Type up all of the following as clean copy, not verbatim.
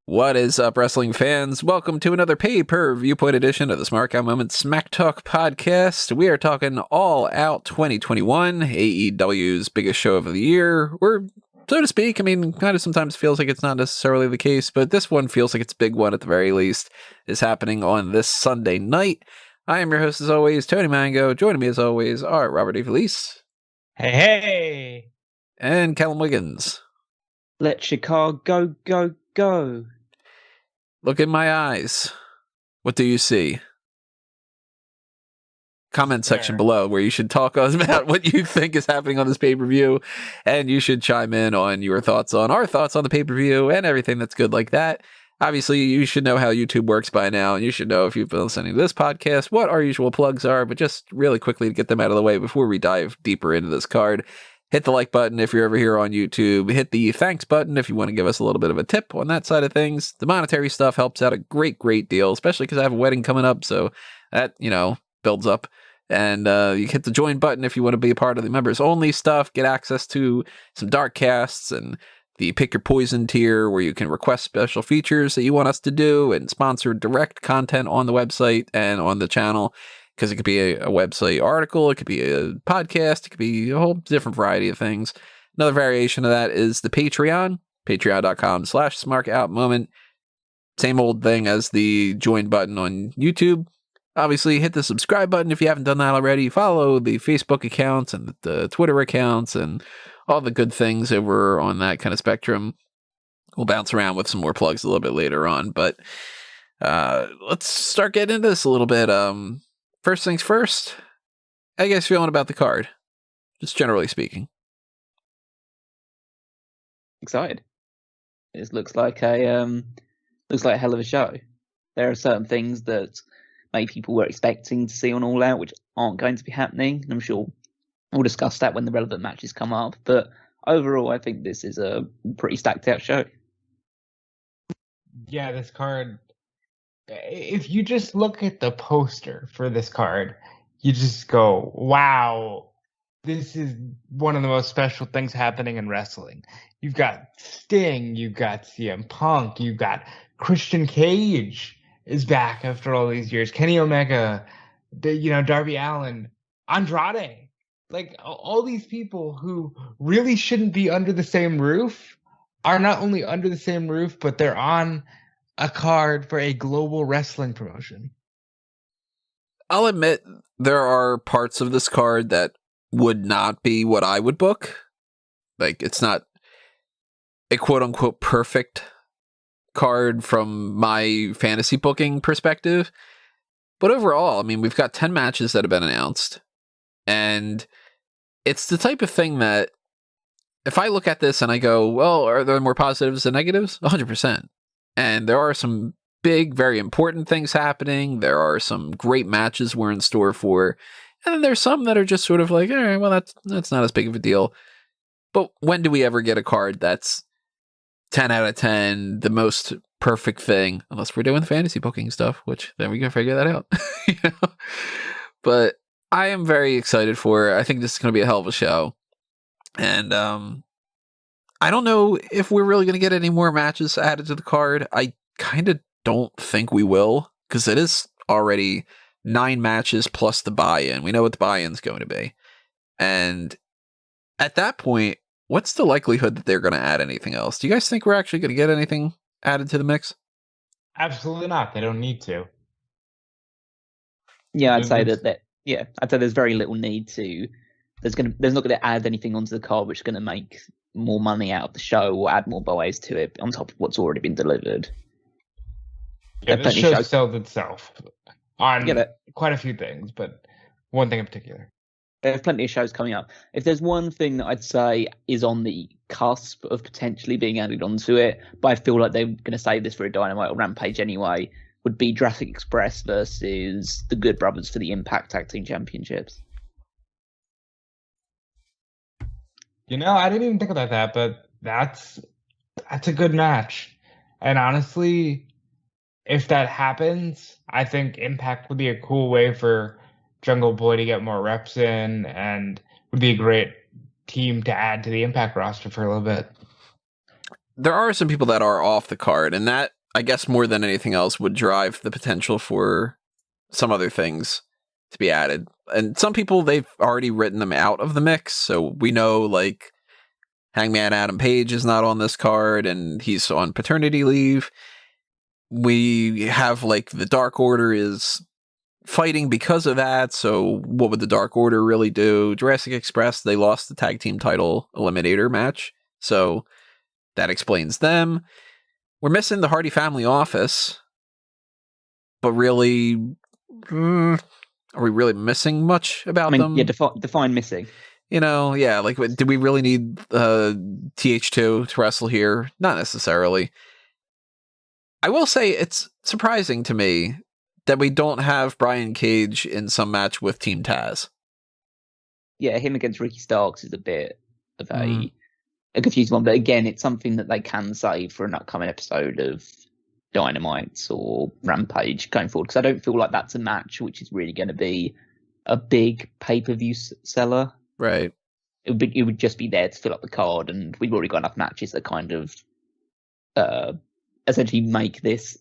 What is up, wrestling fans? Welcome to another Pay-Per-Viewpoint edition of the Smark Moment Smack Talk podcast. We are talking all out 2021, AEW's biggest show of the year, or so to speak. I mean, kind of sometimes feels like it's not necessarily the case, but this one feels like it's a big one at the very least, is happening on this Sunday night. I am your host, as always, Tony Mango. Joining me, as always, are Robert DeFelice. Hey! And Callum Wiggins. Let Chicago go, go, go. Look in my eyes. What do you see? Comment section below where you should talk about what you think is happening on this pay-per-view, and you should chime in on your thoughts on our thoughts on the pay-per-view and everything that's good like that. Obviously, you should know how YouTube works by now, and you should know if you've been listening to this podcast what our usual plugs are, but just really quickly to get them out of the way before we dive deeper into this card. Hit the like button if you're ever here on YouTube. Hit the thanks button if you want to give us a little bit of a tip on that side of things. The monetary stuff helps out a great deal, especially because I have a wedding coming up, so that, builds up. And you hit the join button if you want to be a part of the members only stuff, get access to some dark casts and the Pick Your Poison tier where you can request special features that you want us to do and sponsor direct content on the website and on the channel. Because it could be a website article, it could be a podcast, it could be a whole different variety of things. Another variation of that is the Patreon, patreon.com/smarkoutmoment. Same old thing as the join button on YouTube. Obviously, hit the subscribe button if you haven't done that already. Follow the Facebook accounts and the Twitter accounts and all the good things over on that kind of spectrum. We'll bounce around with some more plugs a little bit later on, but let's start getting into this a little bit. First things first, how you guys feeling about the card? Just generally speaking. Excited. It looks like a hell of a show. There are certain things that maybe people were expecting to see on All Out, which aren't going to be happening. I'm sure we'll discuss that when the relevant matches come up. But overall, I think this is a pretty stacked out show. Yeah, this card, if you just look at the poster for this card, you just go, wow, this is one of the most special things happening in wrestling. You've got Sting, you've got CM Punk, you've got Christian Cage is back after all these years, Kenny Omega, Darby Allin, Andrade. Like, all these people who really shouldn't be under the same roof are not only under the same roof, but they're on a card for a global wrestling promotion. I'll admit there are parts of this card that would not be what I would book. Like, it's not a quote-unquote perfect card from my fantasy booking perspective. But overall, I mean, we've got 10 matches that have been announced. And it's the type of thing that if I look at this and I go, well, are there more positives than negatives? 100%. And there are some big, very important things happening. There are some great matches we're in store for. And then there's some that are just sort of like, all right, well, that's not as big of a deal. But when do we ever get a card that's 10 out of 10, the most perfect thing? Unless we're doing fantasy booking stuff, which then we can figure that out. But I am very excited for it. I think this is going to be a hell of a show. And I don't know if we're really going to get any more matches added to the card. I kind of don't think we will, because it is already 9 matches plus the buy-in. We know what the buy-in's going to be. And at that point, what's the likelihood that they're going to add anything else? Do you guys think we're actually going to get anything added to the mix? Absolutely not. They don't need to. Yeah, I'd say I'd say there's very little need to. There's not going to add anything onto the card which is going to make more money out of the show or add more buys to it on top of what's already been delivered. Yeah, the show sells itself on quite a few things, but one thing in particular. There's plenty of shows coming up. If there's one thing that I'd say is on the cusp of potentially being added onto it, but I feel like they're going to save this for a Dynamite or Rampage anyway, would be Jurassic Express versus the Good Brothers for the Impact Tag Team Championships. I didn't even think about that, but that's a good match. And honestly, if that happens, I think Impact would be a cool way for Jungle Boy to get more reps in, and would be a great team to add to the Impact roster for a little bit. there are some people that are off the card, and that, I guess, more than anything else, would drive the potential for some other things to be added. And some people, they've already written them out of the mix, so we know, like, Hangman Adam Page is not on this card, and he's on paternity leave. We have, like, the Dark Order is fighting because of that, so what would the Dark Order really do? Jurassic Express, they lost the tag team title eliminator match, so that explains them. We're missing the Hardy Family Office, but really, are we really missing much about them? Yeah, define missing. You know, yeah, like, do we really need TH2 to wrestle here? Not necessarily. I will say it's surprising to me that we don't have Brian Cage in some match with Team Taz. Yeah, him against Ricky Starks is a bit of a confusing one, but again, it's something that they can save for an upcoming episode of Dynamite or Rampage going forward, because I don't feel like that's a match which is really going to be a big pay-per-view seller. Right. It would just be there to fill up the card, and we've already got enough matches that kind of essentially make this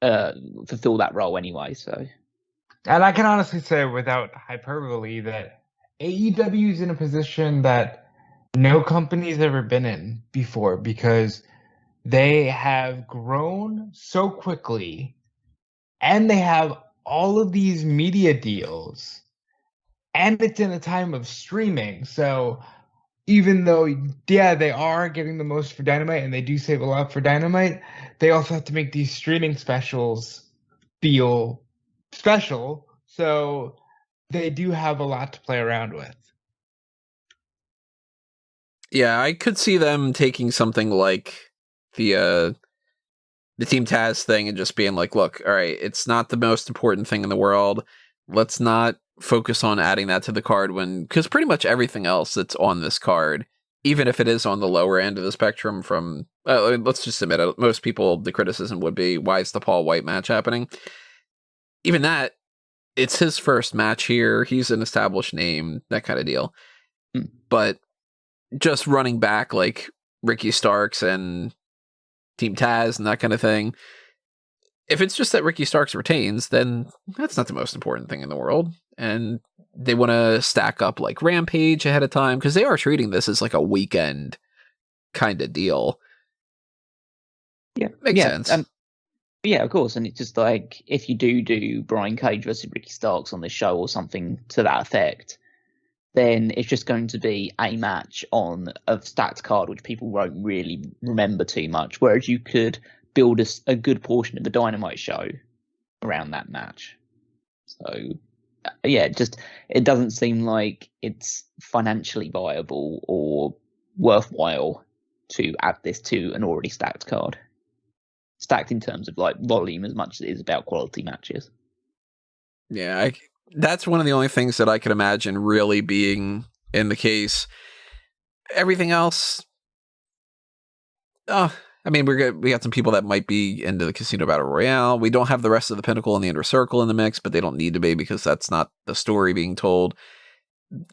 fulfill that role anyway. So, and I can honestly say without hyperbole that AEW is in a position that no company's ever been in before, because they have grown so quickly and they have all of these media deals, and it's in a time of streaming. So even though, yeah, they are getting the most for Dynamite and they do save a lot for Dynamite, they also have to make these streaming specials feel special. So they do have a lot to play around with. Yeah, I could see them taking something like the Team Taz thing and just being like, look, all right, it's not the most important thing in the world. Let's not focus on adding that to the card because pretty much everything else that's on this card, even if it is on the lower end of the spectrum from, let's just admit it, most people, the criticism would be, why is the Paul Wight match happening? Even that, it's his first match here. He's an established name, that kind of deal. But just running back like Ricky Starks and Team Taz and that kind of thing, if it's just that Ricky Starks retains, then that's not the most important thing in the world. And they want to stack up like Rampage ahead of time, because they are treating this as like a weekend kind of deal. Yeah. Makes sense. Yeah, of course. And it's just like, if you do Brian Cage versus Ricky Starks on this show or something to that effect, then it's just going to be a match on a stacked card, which people won't really remember too much. Whereas you could build a good portion of the Dynamite show around that match. So, yeah, it doesn't seem like it's financially viable or worthwhile to add this to an already stacked card. Stacked in terms of like volume as much as it is about quality matches. Yeah, that's one of the only things that I could imagine really being in the case. Everything else, I mean, we got some people that might be into the Casino Battle Royale. We don't have the rest of the Pinnacle and the Inner Circle in the mix, but they don't need to be because that's not the story being told.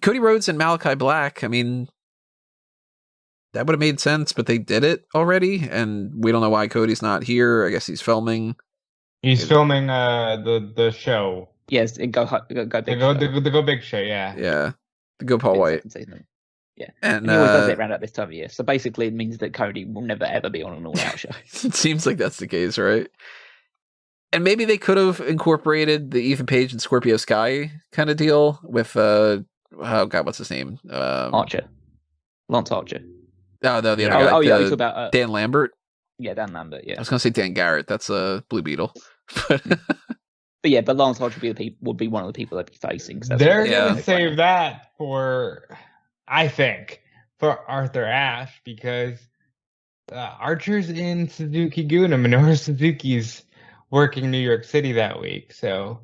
Cody Rhodes and Malachi Black, I mean, that would have made sense, but they did it already, and we don't know why Cody's not here. I guess he's filming. He's filming the show. Yes, Go Big Show. The Go Big Show, yeah. Yeah, the Go Paul White. Yeah, and he always does it around at this time of year. So basically, it means that Cody will never ever be on an all-out show. It seems like that's the case, right? And maybe they could have incorporated the Ethan Page and Scorpio Sky kind of deal with oh god, what's his name? Archer, Lance Archer. Oh no, the other guy. Oh yeah, you're about Dan Lambert. Yeah, Dan Lambert. Yeah, I was gonna say Dan Garrett. That's a Blue Beetle. But Lance Archer would be one of the people they'd be facing. They're going to save that for, I think, for Arthur Ashe, because Archer's in Suzuki-gun and Minoru Suzuki's working New York City that week. So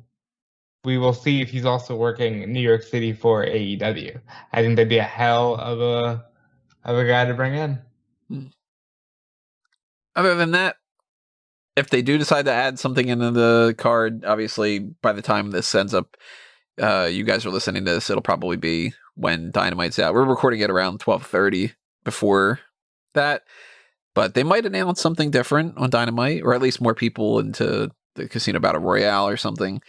we will see if he's also working New York City for AEW. I think that'd be a hell of a guy to bring in. Other than that, if they do decide to add something into the card, obviously by the time this ends up, you guys are listening to this, it'll probably be when Dynamite's out. We're recording it around 12:30 before that. But they might announce something different on Dynamite, or at least more people into the Casino Battle Royale or something.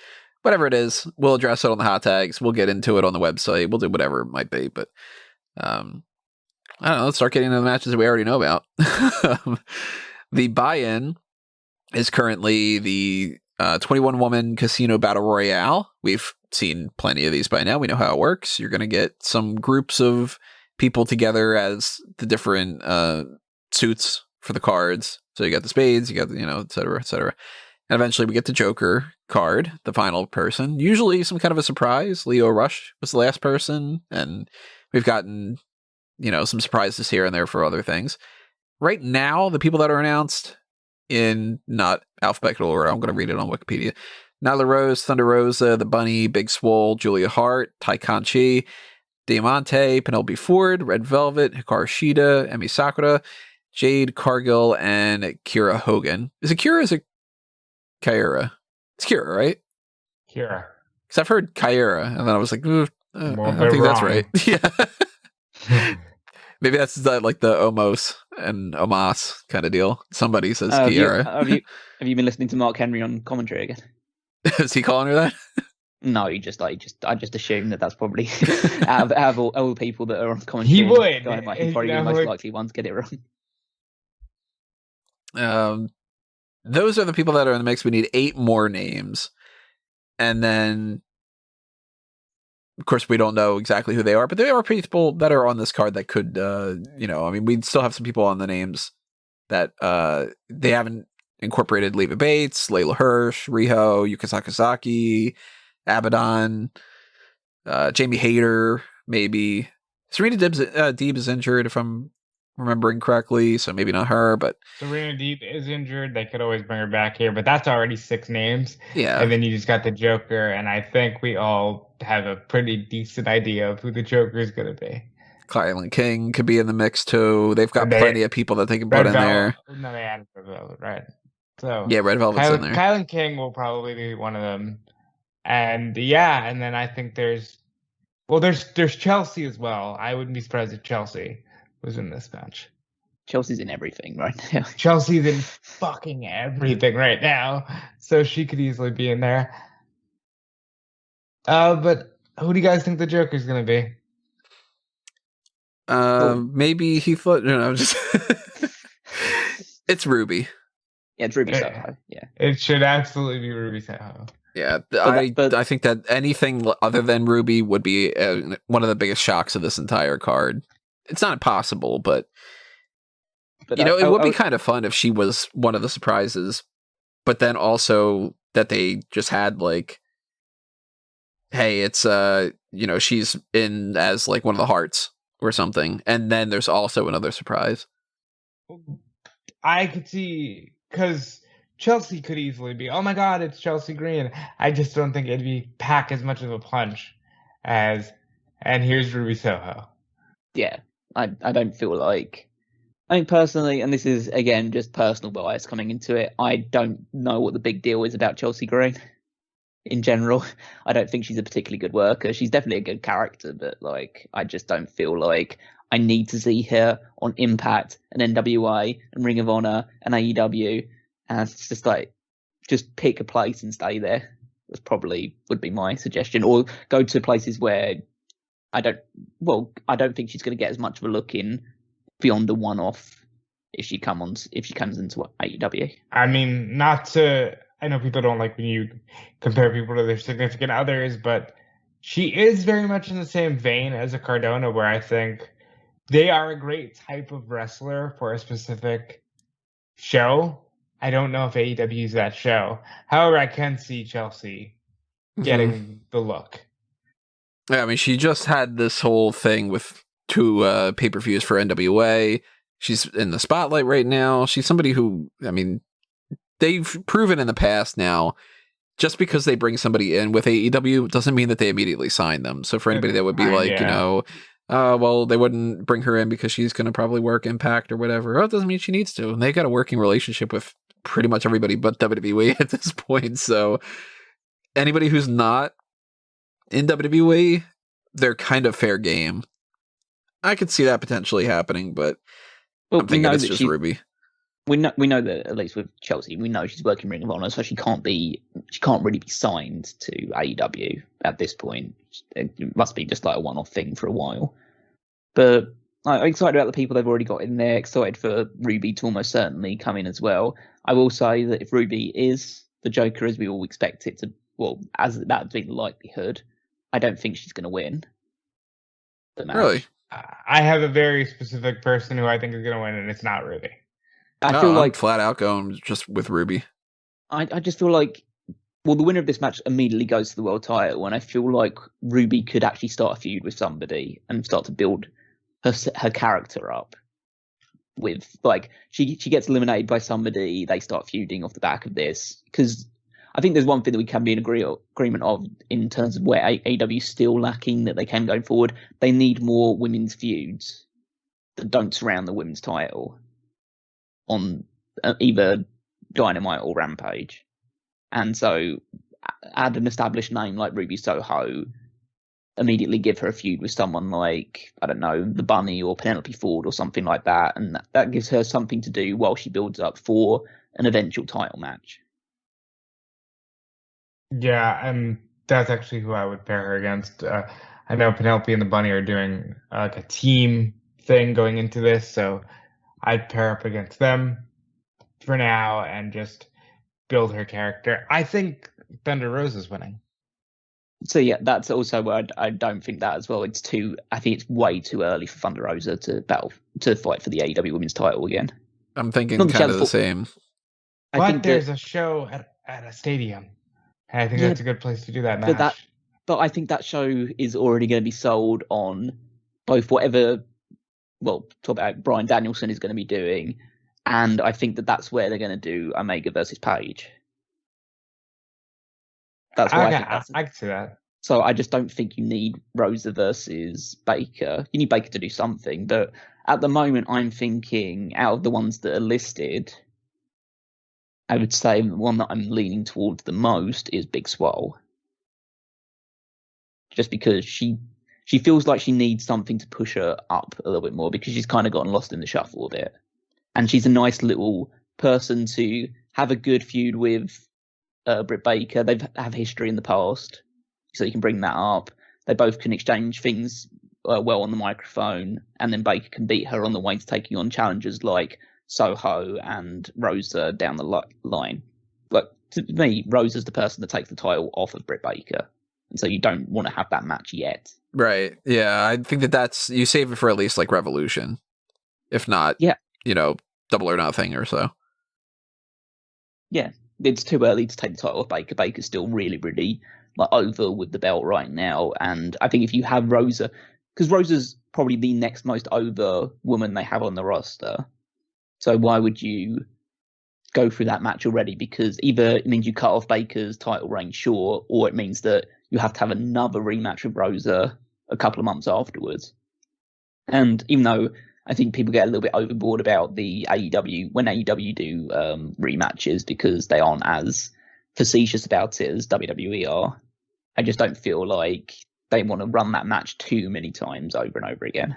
Whatever it is, we'll address it on the hot tags. We'll get into it on the website. We'll do whatever it might be. But I don't know. Let's start getting into the matches that we already know about. The buy-in is currently the 21-woman Casino Battle Royale. We've seen plenty of these by now. We know how it works. You're going to get some groups of people together as the different suits for the cards. So you got the spades, you got the, et cetera, et cetera. And eventually we get the Joker card, the final person. Usually some kind of a surprise. Leo Rush was the last person, and we've gotten, some surprises here and there for other things. Right now, the people that are announced in not alphabetical order, I'm going to read it on Wikipedia. Nyla Rose, Thunder Rosa, The Bunny, Big Swole, Julia Hart, Tai Conti, Diamante, Penelope Ford, Red Velvet, Hikaru Shida, Emi Sakura, Jade, Cargill, and Kiera Hogan. Is it Kiera or is it Kiera? It's Kiera, right? Kiera. Because I've heard Kiera, and then I was like, I Well, think that's wrong. right. Yeah. Maybe that's like the Omos and Omas kind of deal. Somebody says Kiera. Have you been listening to Mark Henry on commentary again? Is he calling her that? No, I just assume that's probably out of all the people that are on commentary. He would. He'd probably be the most likely one to get it wrong. Those are the people that are in the mix. We need 8 more names. And then, of course, we don't know exactly who they are, but there are people that are on this card that could, we'd still have some people on the names that they haven't incorporated. Leva Bates, Layla Hirsch, Riho, Yuka Sakazaki, Abaddon, Jamie Hayter, maybe. Serena Deeb is injured, if I'm remembering correctly, so maybe not her, but Serena Deeb is injured. They could always bring her back here, but that's already 6 names. Yeah. And then you just got the Joker, and I think we all have a pretty decent idea of who the Joker is going to be. Kylan King could be in the mix too. They've got plenty of people that they can put in there. No, they added Red Velvet, right? So yeah, Red Velvet's in there. Kylan King will probably be one of them. And and then I think there's Chelsea as well. I wouldn't be surprised if Chelsea was in this match. Chelsea's in everything right now. Chelsea's in fucking everything right now, so she could easily be in there. But who do you guys think the Joker's gonna be? Maybe Heath Ledger. No, just it's Ruby. Yeah, it's Ruby Soho. Yeah, it should absolutely be Ruby Soho. Yeah, I think that anything other than Ruby would be one of the biggest shocks of this entire card. It's not impossible, but it would be kind of fun if she was one of the surprises. But then also that they just had like, hey, it's she's in as like one of the Harts or something, and then there's also another surprise. I could see, because Chelsea could easily be, oh my god, it's Chelsea Green. I just don't think it'd be pack as much of a punch as, and here's Ruby Soho. Yeah, I don't feel like, I think personally, and this is again just personal bias coming into it, I don't know what the big deal is about Chelsea Green in general. I don't think she's a particularly good worker. She's definitely a good character, but like I just don't feel like I need to see her on Impact and NWA and Ring of Honor and AEW. And it's just like, just pick a place and stay there. That's probably would be my suggestion. Or go to places where I don't think she's going to get as much of a look in beyond a one-off if she comes into AEW. I mean, I know people don't like when you compare people to their significant others, but she is very much in the same vein as a Cardona, where I think they are a great type of wrestler for a specific show. I don't know if AEW is that show. However, I can see Chelsea getting the look. Yeah, I mean, she just had this whole thing with 2 pay-per-views for NWA. She's in the spotlight right now. She's somebody who, I mean, they've proven in the past now, just because they bring somebody in with AEW doesn't mean that they immediately sign them. So for anybody that would be like, well, they wouldn't bring her in because she's going to probably work Impact or whatever. Oh, it doesn't mean she needs to. And they got a working relationship with pretty much everybody but WWE at this point. So anybody who's not in WWE, they're kind of fair game. I could see that potentially happening, but I'm thinking it's just Ruby. we know that, at least with Chelsea, we know she's working Ring of Honor, so she can't really be signed to AEW at this point. It must be just like a one-off thing for a while. But I'm excited about the people they've already got in there. Excited for Ruby to almost certainly come in as well. I will say that if Ruby is the Joker, as we all expect it to, well, as that being the likelihood, I don't think she's going to win the match. Really? I have a very specific person who I think is going to win, and it's not Ruby. I feel like I'm flat out going just with Ruby. I just feel like, well, the winner of this match immediately goes to the world title, and I feel like Ruby could actually start a feud with somebody and start to build her character up. With like she gets eliminated by somebody, they start feuding off the back of this. Because I think there's one thing that we can be in agreement of in terms of where AEW is still lacking that they can going forward. They need more women's feuds that don't surround the women's title on either Dynamite or Rampage. And so add an established name like Ruby Soho, immediately give her a feud with someone like, I don't know, the Bunny or Penelope Ford or something like that, and that gives her something to do while she builds up for an eventual title match. Yeah, and that's actually who I would pair her against. I know Penelope and the Bunny are doing like a team thing going into this, so I'd pair up against them for now and just build her character. I think Thunder Rosa's winning. So yeah, that's also where I don't think that as well. I think it's way too early for Thunder Rosa to fight for the AEW Women's title again. I'm thinking kind of the same. But there's a show at a stadium, and I think that's a good place to do that match. But I think that show is already going to be sold on both whatever, well, talk about Bryan Danielson is going to be doing, and I think that's where they're going to do Omega versus Page. That's why I can see that. So I just don't think you need Rosa versus Baker. You need Baker to do something, but at the moment I'm thinking out of the ones that are listed, I would say the one that I'm leaning towards the most is Big Swole. Just because she feels like she needs something to push her up a little bit more, because she's kind of gotten lost in the shuffle a bit. And she's a nice little person to have a good feud with Brit Baker. They have history in the past, so you can bring that up. They both can exchange things well on the microphone, and then Baker can beat her on the way to taking on challengers like Soho and Rosa down the line. Like, to me, Rosa's the person that takes the title off of Brit Baker, and so you don't want to have that match yet. Right. Yeah, I think that's, you save it for at least like Revolution, if not, Double or Nothing or so. Yeah. It's too early to take the title off Baker. Baker's still really, really like over with the belt right now. And I think if you have Rosa, because Rosa's probably the next most over woman they have on the roster. So why would you go through that match already? Because either it means you cut off Baker's title reign short, or it means that you have to have another rematch with Rosa a couple of months afterwards. And even though I think people get a little bit overboard about the AEW when AEW do rematches, because they aren't as facetious about it as WWE are. I just don't feel like they want to run that match too many times over and over again.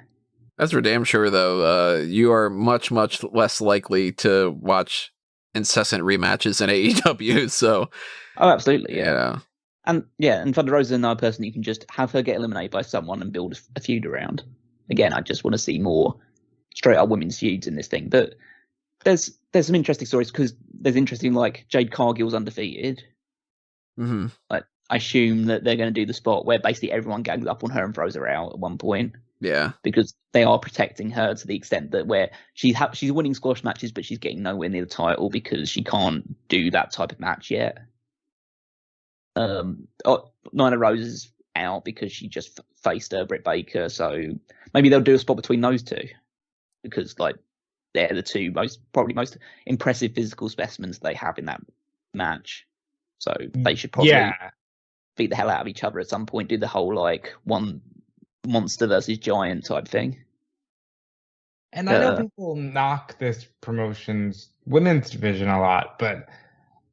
That's for damn sure, though. You are much, much less likely to watch incessant rematches in AEW. So, oh, absolutely, yeah. Yeah. And Thunder Rosa is another person you can just have her get eliminated by someone and build a feud around. Again, I just want to see more straight up women's feuds in this thing. But there's some interesting stories, because there's interesting, like, Jade Cargill's undefeated. Mm-hmm. Like, I assume that they're going to do the spot where basically everyone gangs up on her and throws her out at one point. Yeah. Because they are protecting her to the extent that where she's winning squash matches, but she's getting nowhere near the title because she can't do that type of match yet. Nyla Rose is out because she just faced Britt Baker, so maybe they'll do a spot between those two, because like they're the two most impressive physical specimens they have in that match. So they should probably beat the hell out of each other at some point, do the whole like one monster versus giant type thing. And I know people knock this promotion's women's division a lot, but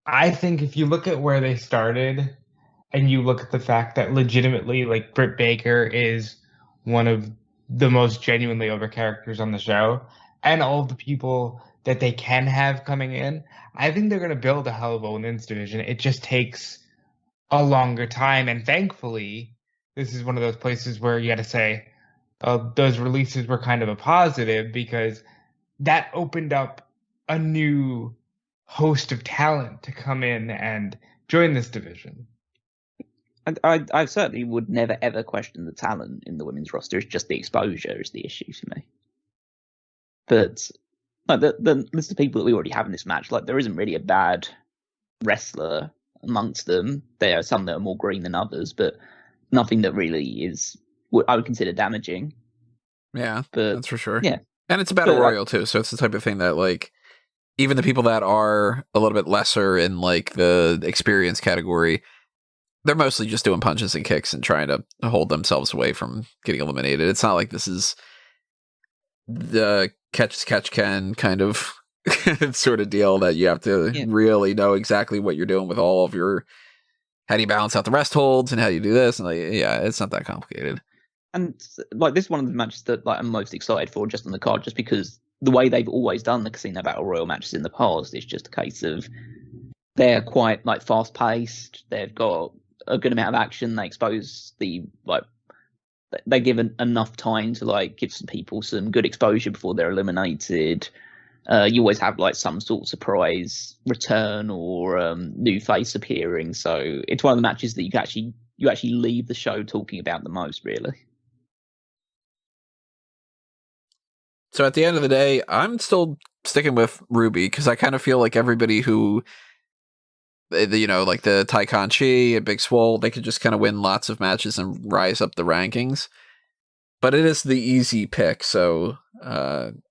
I think if you look at where they started and you look at the fact that legitimately, like, Britt Baker is one of the most genuinely over characters on the show, and all of the people that they can have coming in, I think they're going to build a hell of a women's division. It just takes a longer time. And thankfully, this is one of those places where you got to say those releases were kind of a positive, because that opened up a new host of talent to come in and join this division. I certainly would never ever question the talent in the women's roster. It's just the exposure is the issue for me. But like the list of people that we already have in this match, like there isn't really a bad wrestler amongst them. There are some that are more green than others, but nothing that really is what I would consider damaging. Yeah, but that's for sure. Yeah, and it's a battle royal too, so it's the type of thing that like even the people that are a little bit lesser in like the experience category, they're mostly just doing punches and kicks and trying to hold themselves away from getting eliminated. It's not like this is the catch can kind of sort of deal that you have to really know exactly what you're doing with all of your, how do you balance out the rest holds and how you do this, and like, yeah, it's not that complicated. And like this is one of the matches that like I'm most excited for just on the card, just because the way they've always done the Casino Battle Royal matches in the past is just a case of they're quite like fast paced. They've got a good amount of action. They expose the like they give enough time to like give some people some good exposure before they're eliminated. You always have like some sort of surprise return or new face appearing. So it's one of the matches that you actually leave the show talking about the most, really. So at the end of the day, I'm still sticking with Ruby because I kind of feel like everybody who, you know, like the Tai Conti and Big Swole, they could just kind of win lots of matches and rise up the rankings. But it is the easy pick, so I'm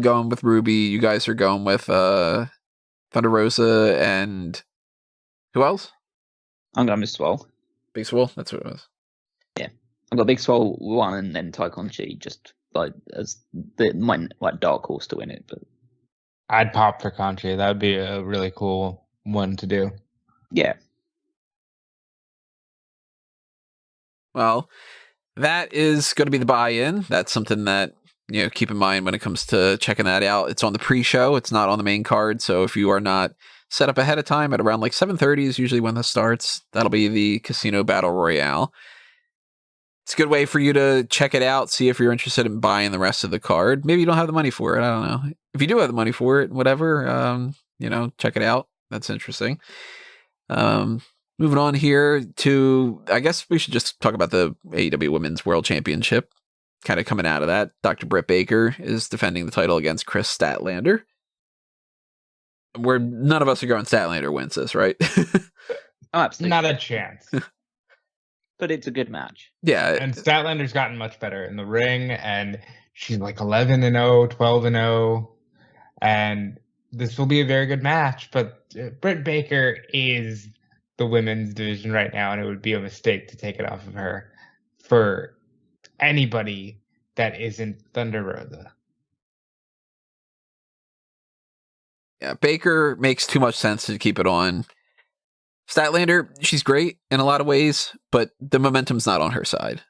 going with Ruby. You guys are going with Thunder Rosa and who else? I'm going with Swole. Big Swole? That's what it was. Yeah. I've got Big Swole 1 and then Tai Conti just like as my like dark horse to win it. But I'd pop for Conti. That would be a really cool one to do. Yeah. Well, that is going to be the buy-in. That's something that, you know, keep in mind when it comes to checking that out. It's on the pre-show. It's not on the main card. So if you are not set up ahead of time at around like 7:30 is usually when this starts, that'll be the Casino Battle Royale. It's a good way for you to check it out, see if you're interested in buying the rest of the card. Maybe you don't have the money for it. I don't know. If you do have the money for it, whatever, you know, check it out. That's interesting. Moving on here to, I guess we should just talk about the AEW Women's World Championship. Kind of coming out of that, Dr. Brit Baker is defending the title against Kris Statlander. Where none of us are going Statlander wins this, right? Oh, absolutely. Not a chance. But it's a good match. Yeah. And Statlander's gotten much better in the ring, and she's like 11-0, 12-0, and this will be a very good match. But Brit Baker is the women's division right now, and it would be a mistake to take it off of her for anybody that isn't Thunder Rosa. Yeah, Baker makes too much sense to keep it on. Statlander, she's great in a lot of ways, but the momentum's not on her side.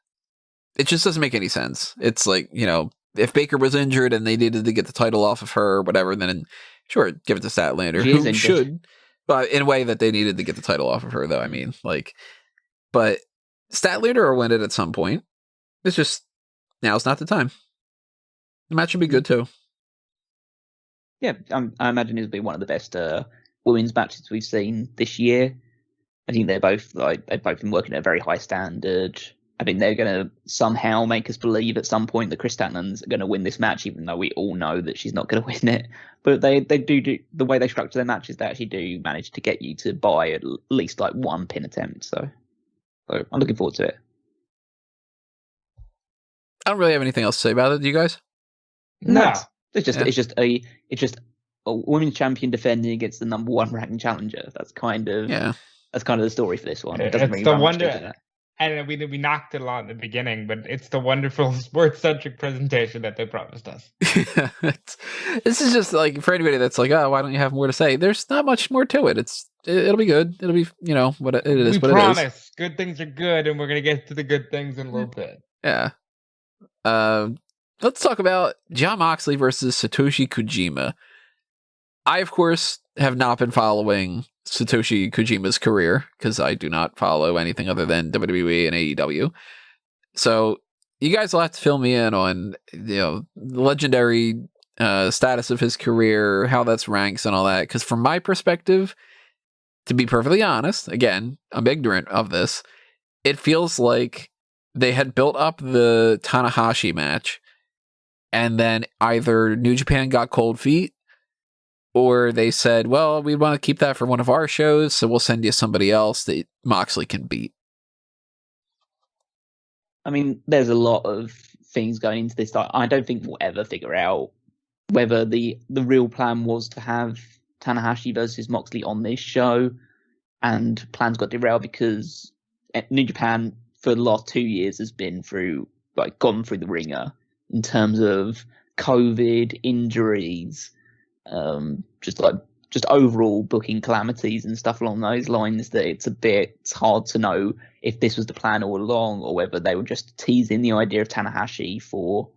It just doesn't make any sense. It's like, you know, if Baker was injured and they needed to get the title off of her or whatever, then sure, give it to Statlander, who should. But in a way that they needed to get the title off of her, though, I mean, like, but Statlander will win it at some point. It's just, now's not the time. The match should be good, too. Yeah, I imagine it'll be one of the best women's matches we've seen this year. I think they've both been working at a very high standard. I think they're going to somehow make us believe at some point that Kris Statlander's going to win this match, even though we all know that she's not going to win it. But they do the way they structure their matches, they actually do manage to get you to buy at least like one pin attempt. So I'm looking forward to it. I don't really have anything else to say about it. Do you guys? No. It's just a women's champion defending against the number 1 ranked challenger. That's kind of the story for this one. It doesn't it's really the run much wonder, into that. And we knocked it a lot in the beginning, but it's the wonderful sports-centric presentation that they promised us. This is just like, for anybody that's like, oh, why don't you have more to say? There's not much more to it. It'll be good. It'll be, you know, what it is. We promise good things are good, and we're going to get to the good things in a little bit. Yeah. let's talk about Jon Moxley versus Satoshi Kojima. I, of course, have not been following Satoshi Kojima's career because I do not follow anything other than WWE and AEW. So you guys will have to fill me in on, the legendary status of his career, how that's ranks and all that. Because from my perspective, to be perfectly honest, again, I'm ignorant of this, it feels like they had built up the Tanahashi match and then either New Japan got cold feet or they said, well, we want to keep that for one of our shows, so we'll send you somebody else that Moxley can beat. I mean, there's a lot of things going into this. I don't think we'll ever figure out whether the real plan was to have Tanahashi versus Moxley on this show, and plans got derailed because New Japan for the last 2 years has been gone through the ringer in terms of COVID, injuries, just overall booking calamities and stuff along those lines, that it's hard to know if this was the plan all along or whether they were just teasing the idea of Tanahashi for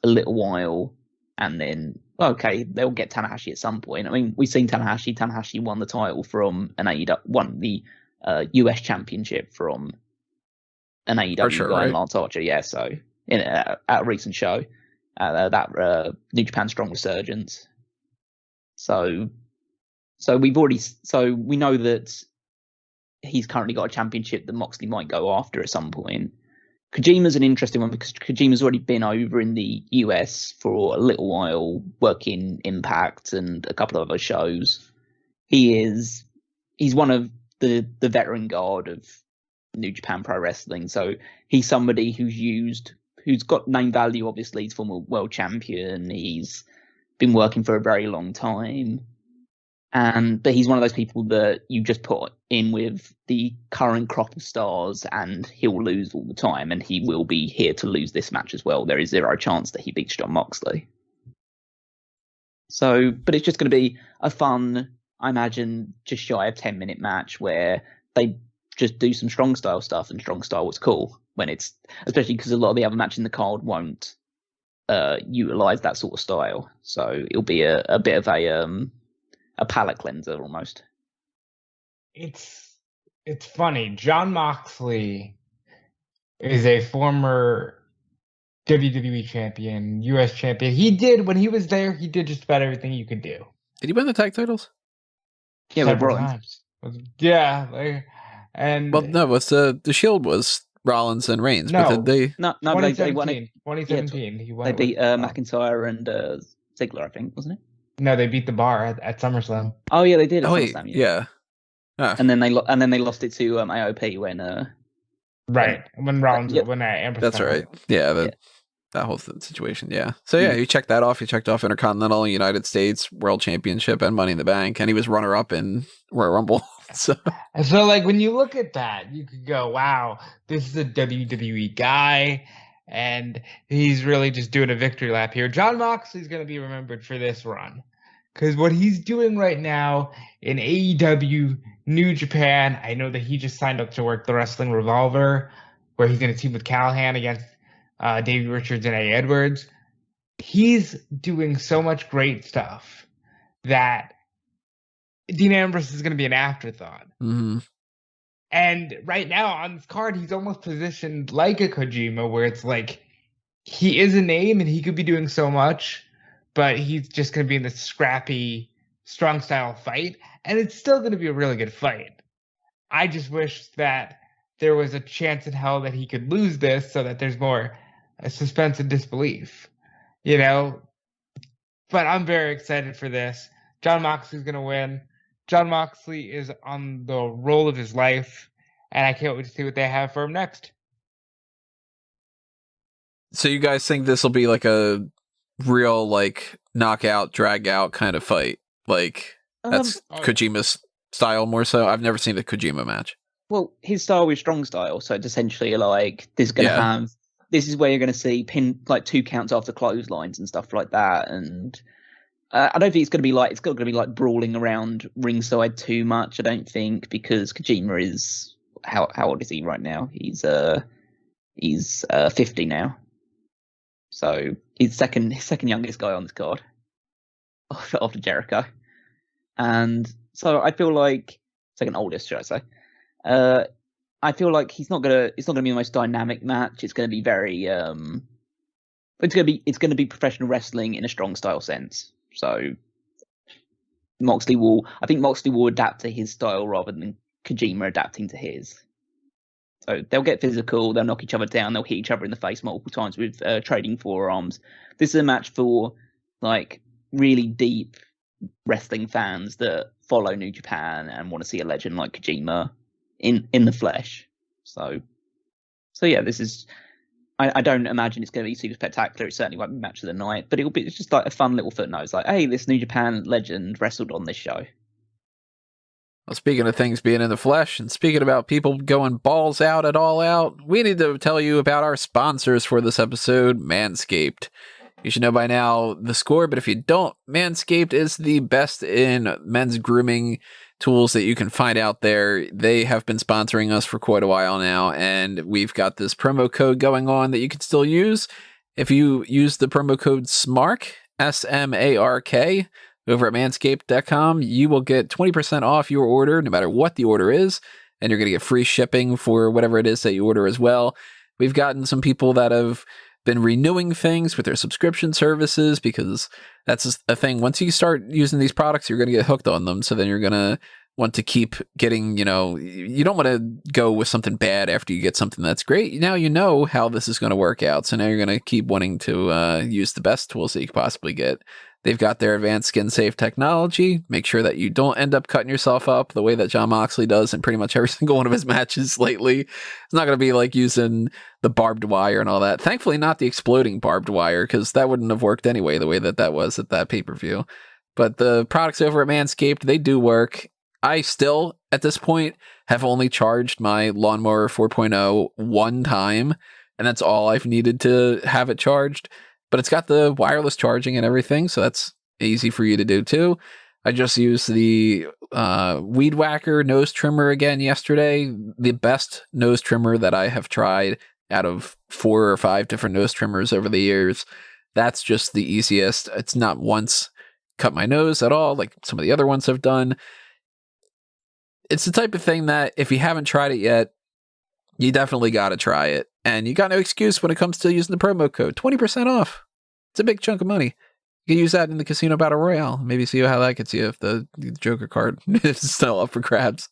a little while and then, okay, they'll get Tanahashi at some point. I mean, we've seen Tanahashi. Tanahashi won the title from an AEW, won the US championship from an AEW guy, right? Lance Archer, yeah. So at a recent show, that New Japan Strong Resurgence. So we know that he's currently got a championship that Moxley might go after at some point. Kojima's an interesting one because Kojima's already been over in the US for a little while, working Impact and a couple of other shows. He's one of the veteran guard of New Japan Pro Wrestling, so he's somebody who's got name value. Obviously, he's former world champion. He's been working for a very long time. But he's one of those people that you just put in with the current crop of stars and he'll lose all the time, and he will be here to lose this match as well. There is zero chance that he beats Jon Moxley. So, but it's just going to be a fun, I imagine, just shy of 10-minute match where they just do some strong style stuff, and strong style was cool when it's, especially because a lot of the other matches in the card won't utilize that sort of style. So it'll be a bit of a palate cleanser almost. It's funny. Jon Moxley is a former WWE champion, US champion. When he was there, he did just about everything you could do. Did he win the tag titles? Yeah, several times. Yeah, and well, no, what's the Shield was Rollins and Reigns, no, but did they? No, 2017, they won it. 2017. He won. They beat McIntyre and Ziggler, I think, wasn't it? No, they beat the Bar at SummerSlam. Oh yeah, they did. At wait, SummerSlam, yeah. Ah. And then they lost it to AOP when when Rollins when Amber. That's right. Yeah, that whole situation. Yeah. So yeah, you checked that off. You checked off Intercontinental, United States World Championship, and Money in the Bank, and he was runner up in Royal Rumble. So like when you look at that, you could go, "Wow, this is a WWE guy." And he's really just doing a victory lap here. Jon Moxley's going to be remembered for this run. Because what he's doing right now in AEW, New Japan, I know that he just signed up to work the Wrestling Revolver, where he's going to team with Callahan against Davey Richards and Eddie Edwards. He's doing so much great stuff that Dean Ambrose is going to be an afterthought. Mm-hmm. And right now on this card, he's almost positioned like a Kojima, where it's like he is a name and he could be doing so much, but he's just going to be in this scrappy, strong style fight. And it's still going to be a really good fight. I just wish that there was a chance in hell that he could lose this so that there's more suspense and disbelief, But I'm very excited for this. Jon Moxley's going to win. Jon Moxley is on the roll of his life, and I can't wait to see what they have for him next. So you guys think this will be like a real, knockout, drag out kind of fight? That's Kojima's style more so? I've never seen a Kojima match. Well, his style is strong style, so it's essentially this is where you're going to see 2 counts after clotheslines and stuff like that, and I don't think it's going to be like brawling around ringside too much. I don't think, because Kojima is how old is he right now? He's 50 now. So he's his second youngest guy on this card after Jericho. And so I feel like second oldest, should I say? I feel like it's not gonna be the most dynamic match. It's gonna be very it's gonna be professional wrestling in a strong style sense. So Moxley will adapt to his style rather than Kojima adapting to his. So they'll get physical, they'll knock each other down, they'll hit each other in the face multiple times with trading forearms. This is a match for like really deep wrestling fans that follow New Japan and want to see a legend like Kojima in the flesh. So yeah, this is. I don't imagine it's going to be super spectacular. It certainly won't be match of the night, but it's just like a fun little footnote. It's like, hey, this New Japan legend wrestled on this show. Well, speaking of things being in the flesh, and speaking about people going balls out at All Out, we need to tell you about our sponsors for this episode, Manscaped. You should know by now the score, but if you don't, Manscaped is the best in men's grooming tools that you can find out there. They have been sponsoring us for quite a while now, and we've got this promo code going on that you can still use. If you use the promo code SMARK, SMARK, over at manscaped.com, you will get 20% off your order, no matter what the order is, and you're going to get free shipping for whatever it is that you order as well. We've gotten some people that have been renewing things with their subscription services, because that's a thing. Once you start using these products, you're going to get hooked on them. So then you're going to want to keep getting, you don't want to go with something bad after you get something that's great. Now you know how this is going to work out. So now you're going to keep wanting to use the best tools that you could possibly get. They've got their advanced skin safe technology. Make sure that you don't end up cutting yourself up the way that Jon Moxley does in pretty much every single one of his matches lately. It's not going to be like using the barbed wire and all that. Thankfully, not the exploding barbed wire, because that wouldn't have worked anyway the way that was at that pay-per-view. But the products over at Manscaped, they do work. I still, at this point, have only charged my Lawnmower 4.0 one time, and that's all I've needed to have it charged. But it's got the wireless charging and everything, so that's easy for you to do too. I just used the Weed Whacker nose trimmer again yesterday. The best nose trimmer that I have tried out of 4 or 5 different nose trimmers over the years. That's just the easiest. It's not once cut my nose at all, like some of the other ones have done. It's the type of thing that if you haven't tried it yet, you definitely got to try it. And you got no excuse when it comes to using the promo code. 20% off. It's a big chunk of money. You can use that in the Casino Battle Royale. Maybe see how that gets you if the Joker card is still up for grabs.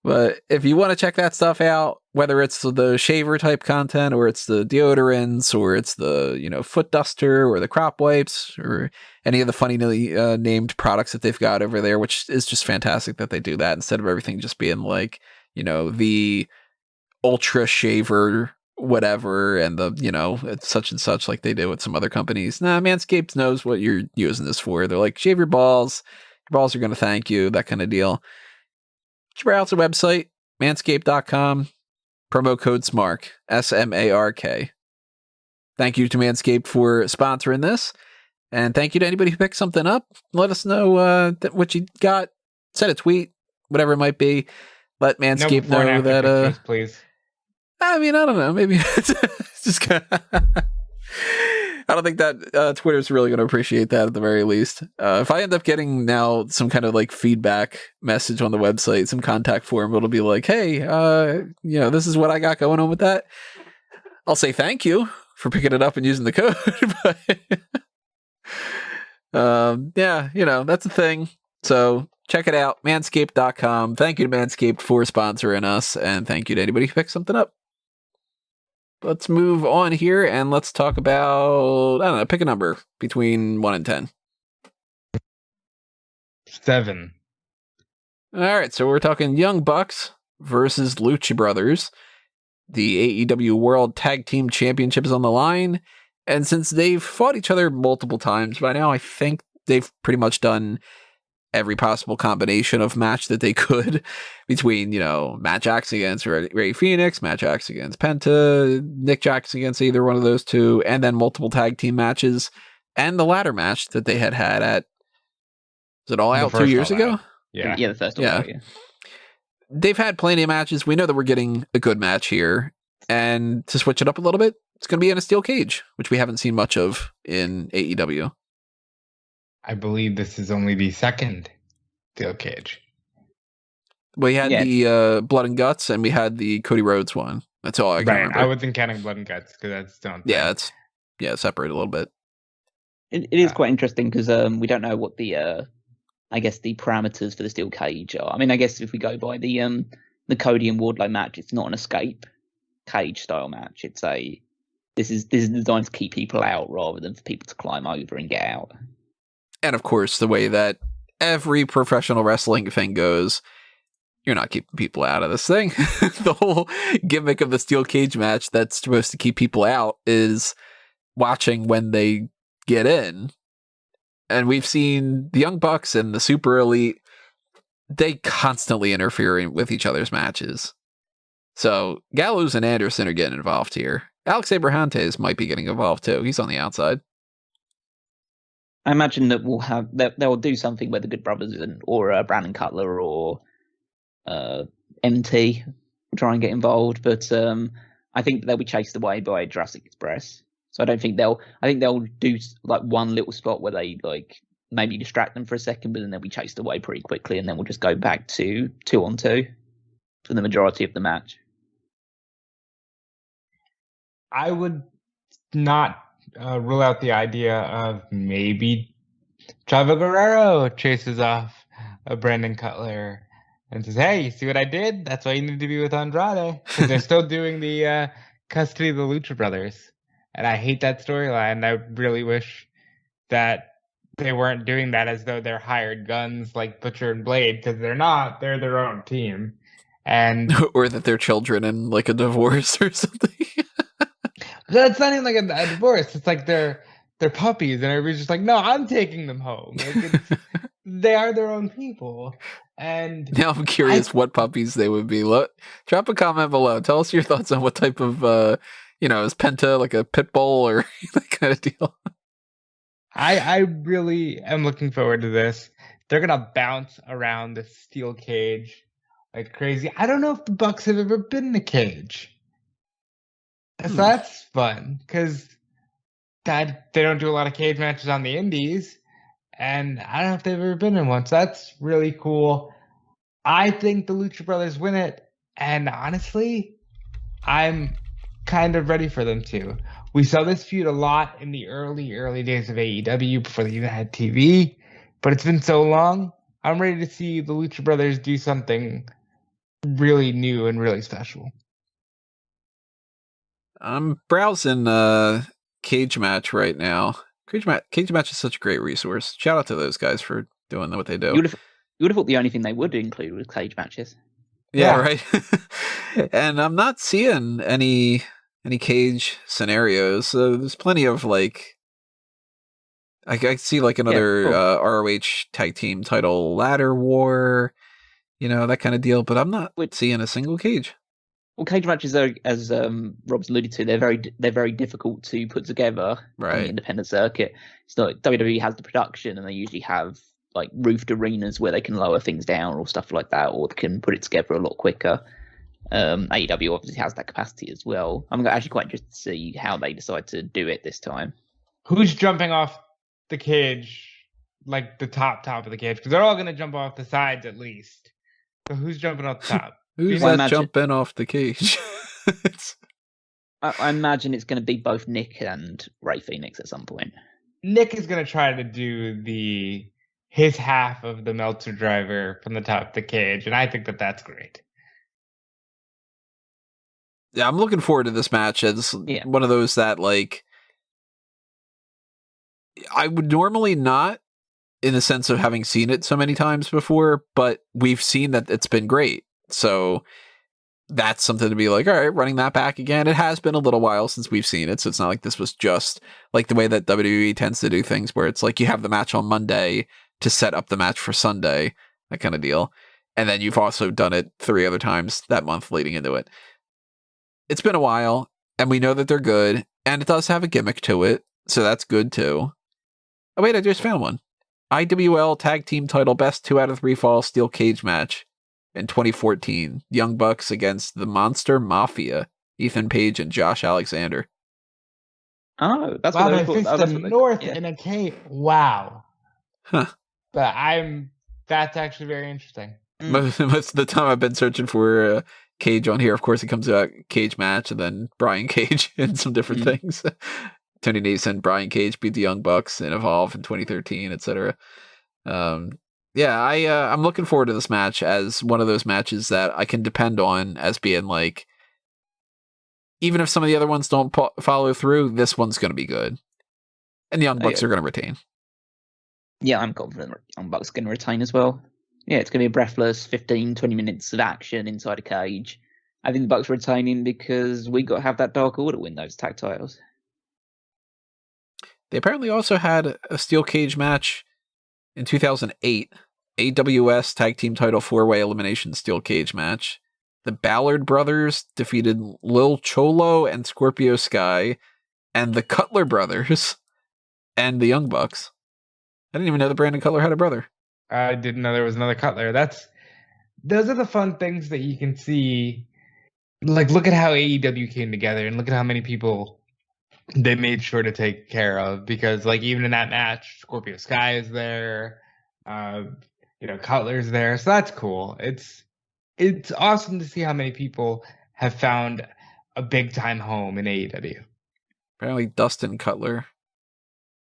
But if you want to check that stuff out, whether it's the shaver type content, or it's the deodorants, or it's the foot duster, or the crop wipes, or any of the funny named products that they've got over there, which is just fantastic that they do that instead of everything just being like, the ultra shaver whatever, and the it's such and such like they do with some other companies. Nah, Manscaped knows what you're using this for. They're like, shave your balls are going to thank you, that kind of deal. Check out the website, manscaped.com, promo code SMARK, SMARK. Thank you to Manscaped for sponsoring this, and thank you to anybody who picked something up. Let us know what you got. Send a tweet, whatever it might be. Let Manscaped know that pictures, please. I mean, I don't know. Maybe it's just I don't think that Twitter's really going to appreciate that at the very least. If I end up getting now some kind of like feedback message on the website, some contact form, it'll be like, hey, this is what I got going on with that. I'll say thank you for picking it up and using the code. But that's a thing. So check it out, manscaped.com. Thank you to Manscaped for sponsoring us, and thank you to anybody who picked something up. Let's move on here, and let's talk about, I don't know, pick a number between 1 and 10. 7. All right, so we're talking Young Bucks versus Lucha Brothers. The AEW World Tag Team Championship is on the line, and since they've fought each other multiple times by now, I think they've pretty much done every possible combination of match that they could between, Matt Jackson against Ray Phoenix, Matt Jackson against Penta, Nick Jackson against either one of those two, and then multiple tag team matches, and the ladder match that they had at, was it All Out 2 years ago? Yeah. Yeah, the first All Out, yeah. They've had plenty of matches. We know that we're getting a good match here. And to switch it up a little bit, it's going to be in a steel cage, which we haven't seen much of in AEW. I believe this is only the second steel cage. We had the Blood and Guts, and we had the Cody Rhodes one. That's all I can remember. I wasn't counting Blood and Guts because that's don't. Yeah, it's separate a little bit. It is quite interesting because we don't know what the I guess the parameters for the steel cage are. I mean, I guess if we go by the Cody and Wardlow match, it's not an escape cage style match. It's this is designed to keep people out rather than for people to climb over and get out. And of course, the way that every professional wrestling thing goes, you're not keeping people out of this thing. The whole gimmick of the steel cage match that's supposed to keep people out is watching when they get in. And we've seen the Young Bucks and the Super Elite, they constantly interfere with each other's matches. So Gallows and Anderson are getting involved here. Alex Abrahantes might be getting involved too. He's on the outside. I imagine that they'll do something where the Good Brothers or Brandon Cutler or MT will try and get involved, but I think they'll be chased away by Jurassic Express. So I think they'll do like one little spot where they like maybe distract them for a second, but then they'll be chased away pretty quickly, and then we'll just go back to 2-on-2 for the majority of the match. I would not rule out the idea of maybe Chavo Guerrero chases off Brandon Cutler and says, "Hey, you see what I did? That's why you need to be with Andrade." Because they're still doing the custody of the Lucha Brothers. And I hate that storyline. I really wish that they weren't doing that as though they're hired guns like Butcher and Blade, because they're not. They're their own team. And or that they're children in like a divorce or something. That's not even like a divorce. It's like they're puppies, and everybody's just like, "No, I'm taking them home." Like they are their own people. And now I'm curious what puppies they would be. Drop a comment below. Tell us your thoughts on what type of is Penta like a pit bull or that kind of deal? I really am looking forward to this. They're gonna bounce around the steel cage like crazy. I don't know if the Bucks have ever been in a cage. So that's fun because they don't do a lot of cage matches on the indies, and I don't know if they've ever been in one. So that's really cool. I think the Lucha Brothers win it, and honestly, I'm kind of ready for them to. We saw this feud a lot in the early days of AEW before they even had TV, but it's been so long. I'm ready to see the Lucha Brothers do something really new and really special. I'm browsing Cage Match right now. Cage Match is such a great resource. Shout out to those guys for doing what they do. You would have thought the only thing they would include was cage matches. Yeah. Right. And I'm not seeing any cage scenarios. So there's plenty of like, I see like another ROH tag team title ladder war, that kind of deal. But I'm not seeing a single cage. Well, cage matches are, as Rob's alluded to, they're very difficult to put together on the independent circuit. It's not WWE has the production, and they usually have like roofed arenas where they can lower things down or stuff like that, or they can put it together a lot quicker. AEW obviously has that capacity as well. I'm actually quite interested to see how they decide to do it this time. Who's jumping off the cage, like the top of the cage? Because they're all going to jump off the sides at least. So who's jumping off the top? Who's that jumping off the cage? I imagine it's going to be both Nick and Ray Phoenix at some point. Nick is going to try to do his half of the Meltzer driver from the top of the cage, and I think that's great. Yeah, I'm looking forward to this match. It's one of those that, like, I would normally not, in the sense of having seen it so many times before, but we've seen that it's been great. So that's something to be like, all right, running that back again. It has been a little while since we've seen it, so it's not like this was just like the way that WWE tends to do things, where it's like you have the match on Monday to set up the match for Sunday, that kind of deal. And then you've also done it 3 other times that month leading into it. It's been a while, and we know that they're good, and it does have a gimmick to it, so that's good too. Oh wait, I just found one. IWL Tag Team Title Best 2 out of 3 Fall Steel Cage match in 2014. Young Bucks against the Monster Mafia. Ethan Page and Josh Alexander. Oh, that's wow, what they they faced call. the North in a cage. Wow. Huh. But that's actually very interesting. Most of the time I've been searching for Cage on here. Of course, it comes out Cage match and then Brian Cage and some different things. Tony Nese, Brian Cage beat the Young Bucks in Evolve in 2013, etc. I'm looking forward to this match as one of those matches that I can depend on as being like, even if some of the other ones don't follow through, this one's going to be good. And the Young Bucks are going to retain. Yeah, I'm confident Young Bucks are going to retain as well. Yeah, it's going to be a breathless 15, 20 minutes of action inside a cage. I think the Bucks are retaining because we got to have that Dark Order win those tag titles. They apparently also had a steel cage match in 2008. AWS Tag Team Title 4-Way Elimination Steel Cage match. The Ballard brothers defeated Lil Cholo and Scorpio Sky, and the Cutler brothers and the Young Bucks. I didn't even know that Brandon Cutler had a brother. I didn't know there was another Cutler. Those are the fun things that you can see. Like, look at how AEW came together, and look at how many people they made sure to take care of. Because, like, even in that match, Scorpio Sky is there. Cutler's there, so that's cool. It's awesome to see how many people have found a big time home in AEW. Apparently, Dustin Cutler.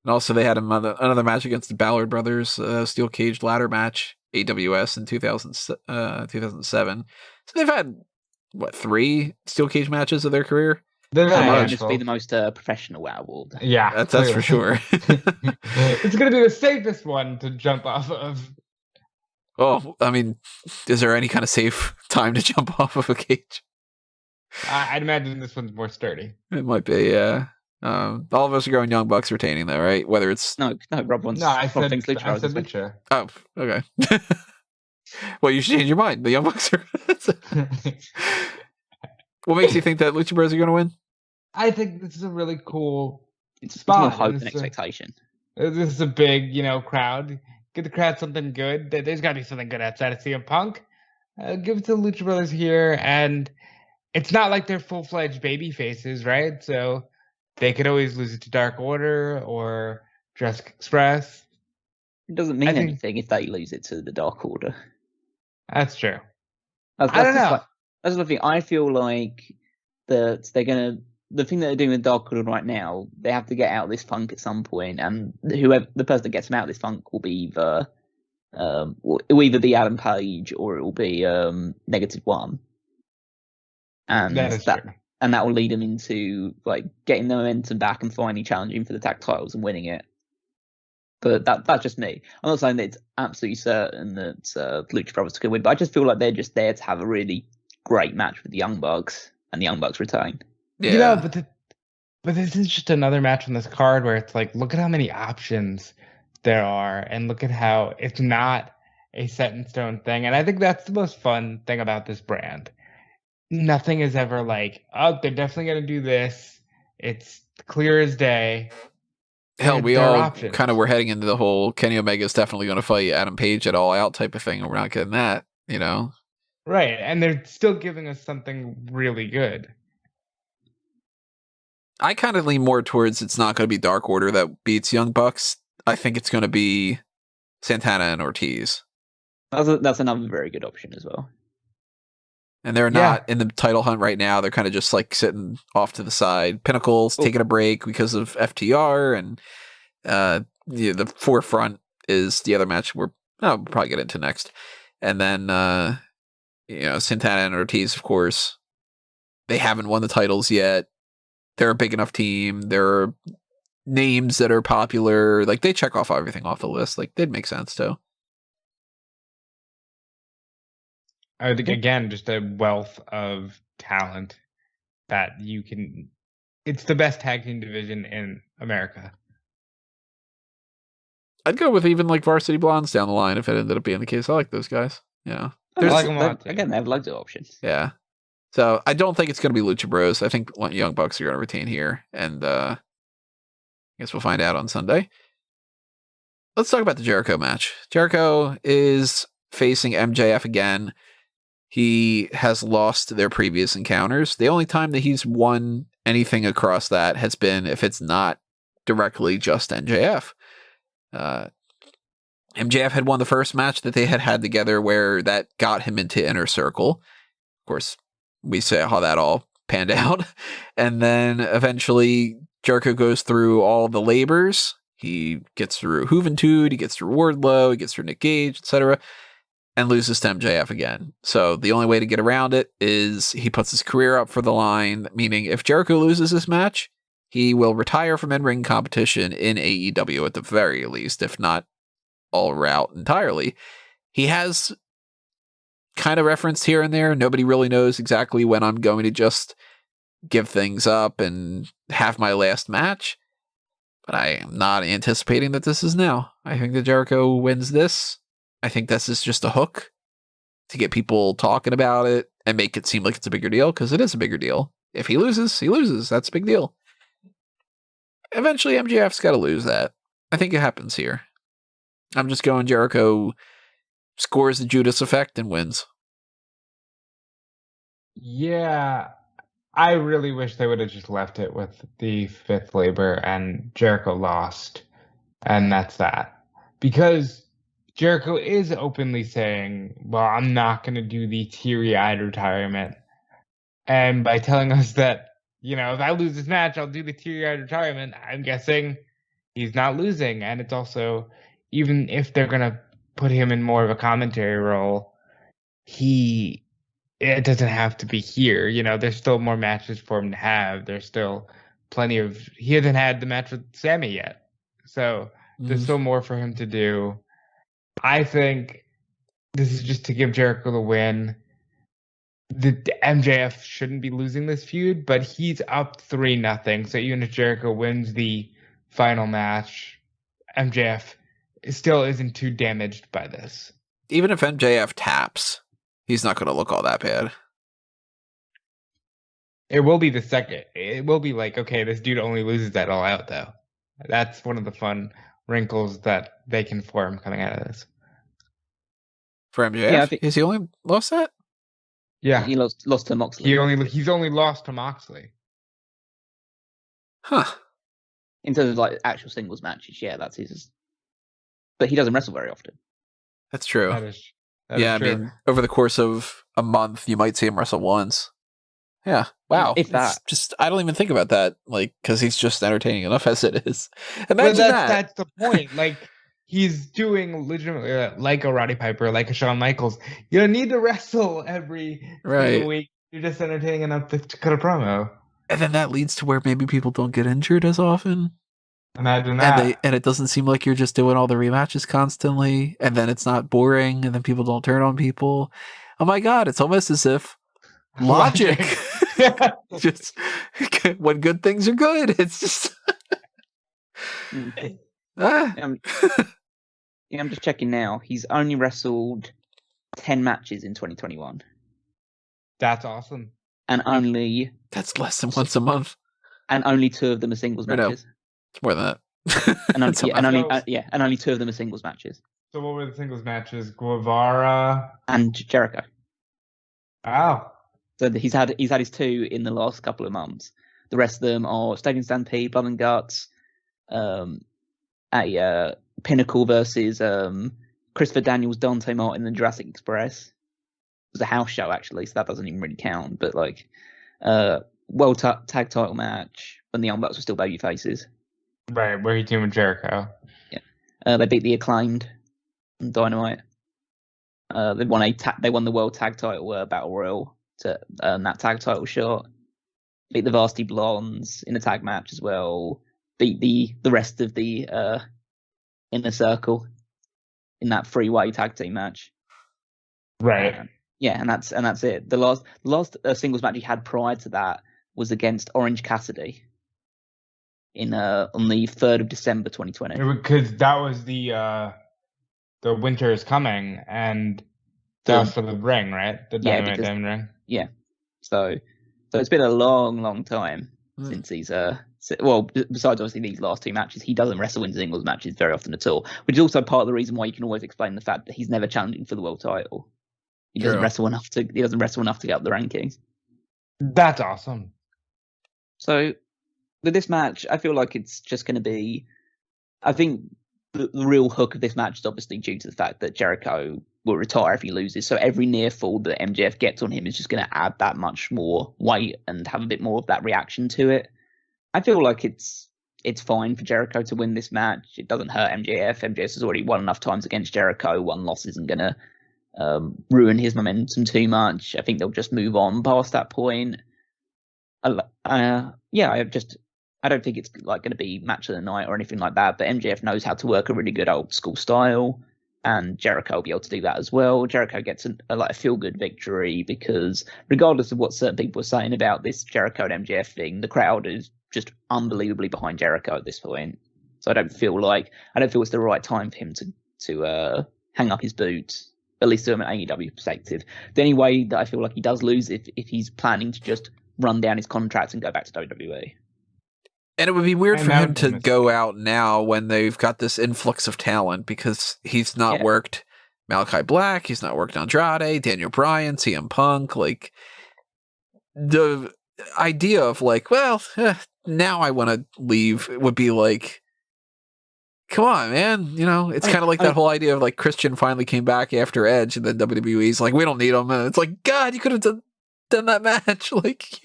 And also, they had another match against the Ballard brothers, steel cage ladder match, AWS in 2007. So they've had 3 steel cage matches of their career. Just be the most professional out of all. Yeah, that's for sure. It's going to be the safest one to jump off of. Oh, I mean, is there any kind of safe time to jump off of a cage? I'd imagine this one's more sturdy. It might be, yeah. All of us are going Young Bucks retaining, though, right? Whether it's no, Rob wants. No, I said Lucha. Lucha. Oh, okay. Well, you should change your mind. The Young Bucks are. What makes you think that Lucha Bros are going to win? I think this is a really cool spot. It's more hope and expectation. This is a big, crowd. Give the crowd something good. There's got to be something good outside of CM Punk. Give it to the Lucha Brothers here, and it's not like they're full-fledged baby faces, right? So they could always lose it to Dark Order or Jurassic Express. It doesn't mean anything if they lose it to the Dark Order. That's true. I don't know. That's the thing. I feel like that they're gonna. The thing that they're doing with Dark Order right now, they have to get out of this funk at some point, and whoever the person that gets them out of this funk will be either, it will either be Adam Page or it will be -1, and that will lead them into like getting the momentum back and finally challenging for the tag titles and winning it. But that's just me. I'm not saying that it's absolutely certain that Lucha Brothers can win, but I just feel like they're just there to have a really great match with the Young Bucks, and the Young Bucks retain. Yeah, but this is just another match on this card where it's like, look at how many options there are, and look at how it's not a set in stone thing. And I think that's the most fun thing about this brand. Nothing is ever like, oh, they're definitely going to do this. It's clear as day. Hell, we all kind of were heading into the whole Kenny Omega is definitely going to fight Adam Page at All Out type of thing, and we're not getting that, Right, and they're still giving us something really good. I kind of lean more towards it's not going to be Dark Order that beats Young Bucks. I think it's going to be Santana and Ortiz. That's another very good option as well. And they're not in the title hunt right now. They're kind of just like sitting off to the side. Pinnacle's taking a break because of FTR, and the forefront is the other match we'll probably get into next. And then Santana and Ortiz, of course, they haven't won the titles yet. They're a big enough team. There are names that are popular. Like, they check off everything off the list. Like, they'd make sense too. I think, again, just a wealth of talent that you can. It's the best tag team division in America. I'd go with even like Varsity Blondes down the line if it ended up being the case. I like those guys. Yeah. I like them a lot, again, they have loads of options. Yeah. So I don't think it's going to be Lucha Bros. I think Young Bucks are going to retain here. And I guess we'll find out on Sunday. Let's talk about the Jericho match. Jericho is facing MJF again. he has lost their previous encounters. The only time that he's won anything across that has been if it's not directly just MJF. MJF had won the first match that they had together where that got him into Inner Circle. Of course, we saw how that all panned out. And then eventually Jericho goes through all the labors. He gets through Juventud, he gets through Wardlow, he gets through Nick Gage, etc., and loses to MJF again. So the only way to get around it is he puts his career up for the line, meaning if Jericho loses this match, he will retire from in-ring competition in AEW at the very least, if not all route entirely. He has kind of referenced here and there. Nobody really knows exactly when I'm going to just give things up and have my last match. But I am not anticipating that this is now. I think that Jericho wins this. I think this is just a hook to get people talking about it and make it seem like it's a bigger deal, because it is a bigger deal. If he loses, he loses. That's a big deal. Eventually, MJF's got to lose that. I think it happens here. I'm just going Jericho scores the Judas effect and wins. Yeah, I really wish they would have just left it with the fifth labor and Jericho lost, and that's that. Because Jericho is openly saying, well, I'm not going to do the teary-eyed retirement. And by telling us that, if I lose this match, I'll do the teary-eyed retirement, I'm guessing he's not losing. And it's also, even if they're going to put him in more of a commentary role, it doesn't have to be here. There's still more matches for him to have. There's still he hasn't had the match with Sammy yet. So there's still more for him to do. I think this is just to give Jericho the win. The MJF shouldn't be losing this feud, but he's up 3-0. So even if Jericho wins the final match, MJF still isn't too damaged by this. Even if MJF taps, he's not going to look all that bad. It will be the second. It will be like, okay, this dude only loses that All Out, though. That's one of the fun wrinkles that they can form coming out of this. For MJF? Has he only lost that? Yeah. He lost to Moxley. He's only lost to Moxley. Huh. In terms of actual singles matches, yeah, that's his. But he doesn't wrestle very often. That's true. That is I true. mean, over the course of a month, you might see him wrestle once. Yeah. Wow. If that. Just, I don't even think about that, because he's just entertaining enough as it is. Imagine that. That's the point. He's doing legitimately like a Roddy Piper, like a Shawn Michaels. You don't need to wrestle every single week. You're just entertaining enough to cut a promo. And then that leads to where maybe people don't get injured as often. Imagine that. And it doesn't seem like you're just doing all the rematches constantly, and then it's not boring, and then people don't turn on people. Oh my God, it's almost as if logic. Just when good things are good, it's just... I'm just checking now. He's only wrestled 10 matches in 2021. That's awesome. And that's less than once a month. And only 2 of them are singles matches. It's more than that. and only 2 of them are singles matches. So what were the singles matches? Guevara and Jericho. Wow. So he's had his 2 in the last couple of months. The rest of them are Stadium Stampede, Blood and Guts, Pinnacle versus Christopher Daniels, Dante Martin, and Jurassic Express. It was a house show actually, so that doesn't even really count. But World Tag Title match when the Young Bucks were still baby faces. Right, where he teamed with Jericho. Yeah, they beat the Acclaimed on Dynamite. They won the World Tag Title Battle Royal to earn that tag title shot. Beat the Varsity Blondes in a tag match as well. Beat the rest of the Inner Circle in that 3-way tag team match. Right. And that's it. The last singles match he had prior to that was against Orange Cassidy on the 3rd of December 2020. Because that was the Winter is Coming, and that was for the ring, right? The Dynamite Diamond ring. Yeah. So it's been a long time since he's besides obviously these last 2 matches, he doesn't wrestle in singles matches very often at all, which is also part of the reason why you can always explain the fact that he's never challenging for the world title. He doesn't True. wrestle enough to get up the rankings. That's awesome. So with this match, I feel like it's just going to be. I think the real hook of this match is obviously due to the fact that Jericho will retire if he loses. So every near fall that MJF gets on him is just going to add that much more weight and have a bit more of that reaction to it. I feel like it's fine for Jericho to win this match. It doesn't hurt MJF. MJF has already won enough times against Jericho. One loss isn't going to ruin his momentum too much. I think they'll just move on past that point. I don't think it's like going to be match of the night or anything like that, but MJF knows how to work a really good old school style, and Jericho will be able to do that as well. Jericho gets a feel-good victory because regardless of what certain people are saying about this Jericho and MJF thing, the crowd is just unbelievably behind Jericho at this point. So I don't feel it's the right time for him to hang up his boots, at least from an AEW perspective. The only way that I feel like he does lose if he's planning to just run down his contract and go back to WWE. And it would be weird for him to go out now when they've got this influx of talent, because he's not worked Malachi Black, he's not worked Andrade, Daniel Bryan, CM Punk. Like, the idea of like, now I want to leave would be like, come on, man. You know, it's kind of like that whole idea of like Christian finally came back after Edge, and then WWE's like, we don't need him. And it's like, God, you could have done that match. Like,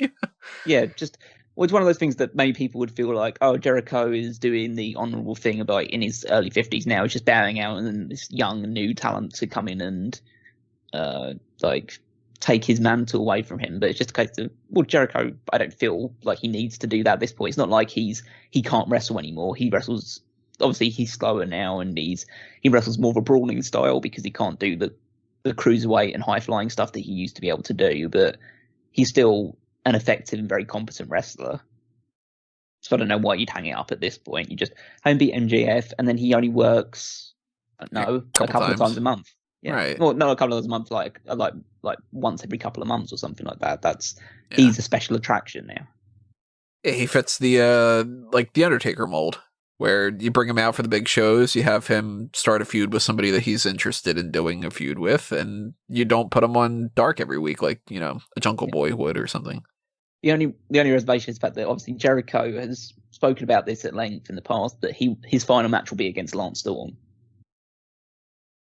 Well, it's one of those things that many people would feel like, oh, Jericho is doing the honourable thing about in his early 50s now. He's just bowing out, and then this young new talent to come in and take his mantle away from him. But it's just a case of, well, Jericho, I don't feel like he needs to do that at this point. It's not like he can't wrestle anymore. He wrestles, obviously he's slower now, and he wrestles more of a brawling style because he can't do the cruiserweight and high flying stuff that he used to be able to do. But he's still an effective and very competent wrestler. So I don't know why you'd hang it up at this point. You just home beat MJF, and then he only works a couple of times a month. Yeah. Right. Well, no, a couple of times a month, like once every couple of months or something like that. He's a special attraction now. Yeah, he fits the the Undertaker mold, where you bring him out for the big shows, you have him start a feud with somebody that he's interested in doing a feud with, and you don't put him on Dark every week like, a Jungle Boy would or something. The only reservation is the fact that obviously Jericho has spoken about this at length in the past, that his final match will be against Lance Storm.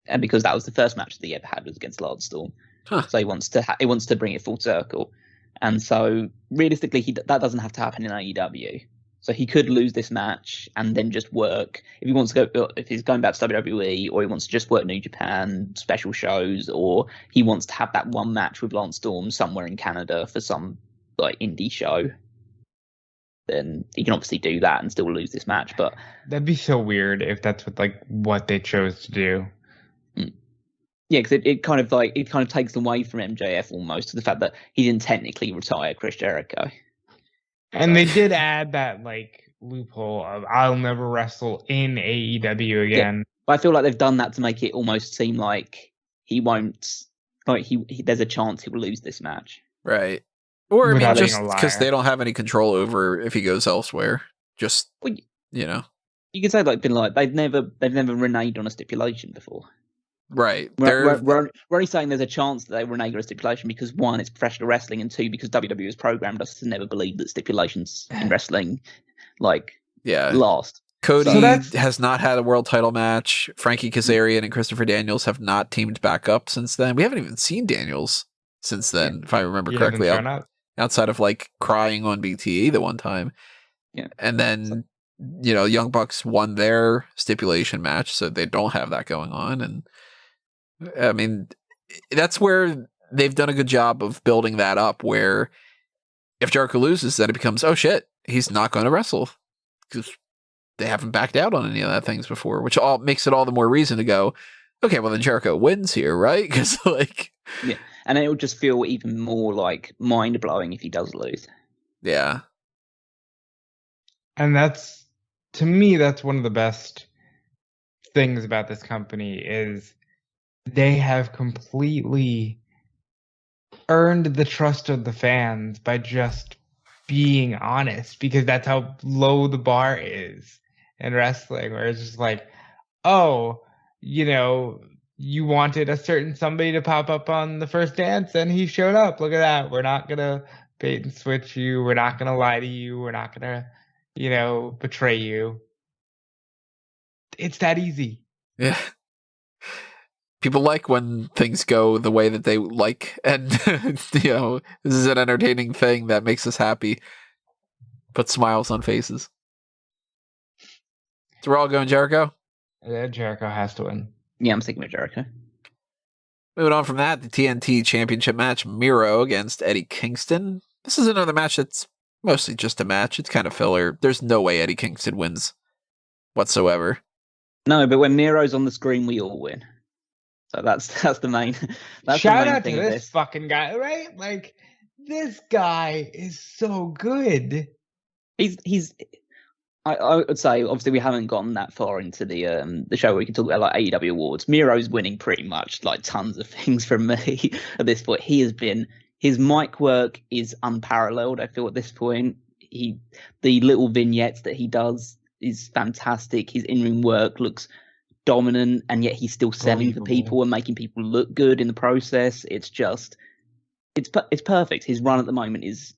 And because that was the first match that he ever had was against Lance Storm. Huh. So he wants to bring it full circle. And so realistically, that doesn't have to happen in AEW. So he could lose this match and then just work. If he's going back to WWE, or he wants to just work New Japan special shows, or he wants to have that one match with Lance Storm somewhere in Canada for some indie show, then he can obviously do that and still lose this match. But that'd be so weird if that's what they chose to do. Yeah, because it kind of takes away from MJF almost, to the fact that he didn't technically retire Chris Jericho. And they did add that loophole of I'll never wrestle in AEW again. Yeah, but I feel like they've done that to make it almost seem like he won't. There's a chance he will lose this match. Right. Or Without just being a because liar. they don't have any control over if he goes elsewhere. Just You could say they've never reneged on a stipulation before. Right. We're only saying there's a chance that they renege on a stipulation because, one, it's professional wrestling, and two, because WWE has programmed us to never believe that stipulations in wrestling last. Cody has not had a world title match. Frankie Kazarian and Christopher Daniels have not teamed back up since then. We haven't even seen Daniels since then, if I remember correctly. Outside of crying on BTE the one time. Yeah. And then, Young Bucks won their stipulation match, so they don't have that going on. And I mean, that's where they've done a good job of building that up, where if Jericho loses, then it becomes, oh shit, he's not going to wrestle. Because they haven't backed out on any of that things before, which all makes it all the more reason to go, okay, well then Jericho wins here, right? Because yeah. And it will just feel even more mind-blowing if he does lose. Yeah. And to me, that's one of the best things about this company is they have completely earned the trust of the fans by just being honest, because that's how low the bar is in wrestling, where it's just you wanted a certain somebody to pop up on the first dance, and he showed up. Look at that. We're not going to bait and switch you. We're not going to lie to you. We're not going to, betray you. It's that easy. Yeah. People like when things go the way that they like, and this is an entertaining thing that makes us happy. Put smiles on faces. So we're all going Jericho? Jericho has to win. Yeah, I'm sticking with Jericho. Moving on from that, the TNT Championship match, Miro against Eddie Kingston. This is another match that's mostly just a match. It's kind of filler. There's no way Eddie Kingston wins whatsoever. No, but when Miro's on the screen, we all win. So that's the main. That's Shout the main out thing to of this fucking guy, right? Like, this guy is so good. I would say, obviously, we haven't gotten that far into the show where we can talk about like AEW awards. Miro's winning pretty much like tons of things from me at this point. His mic work is unparalleled. I feel at this point, the little vignettes that he does is fantastic. His in-ring work looks dominant, and yet he's still selling for people and making people look good in the process. It's perfect. His run at the moment is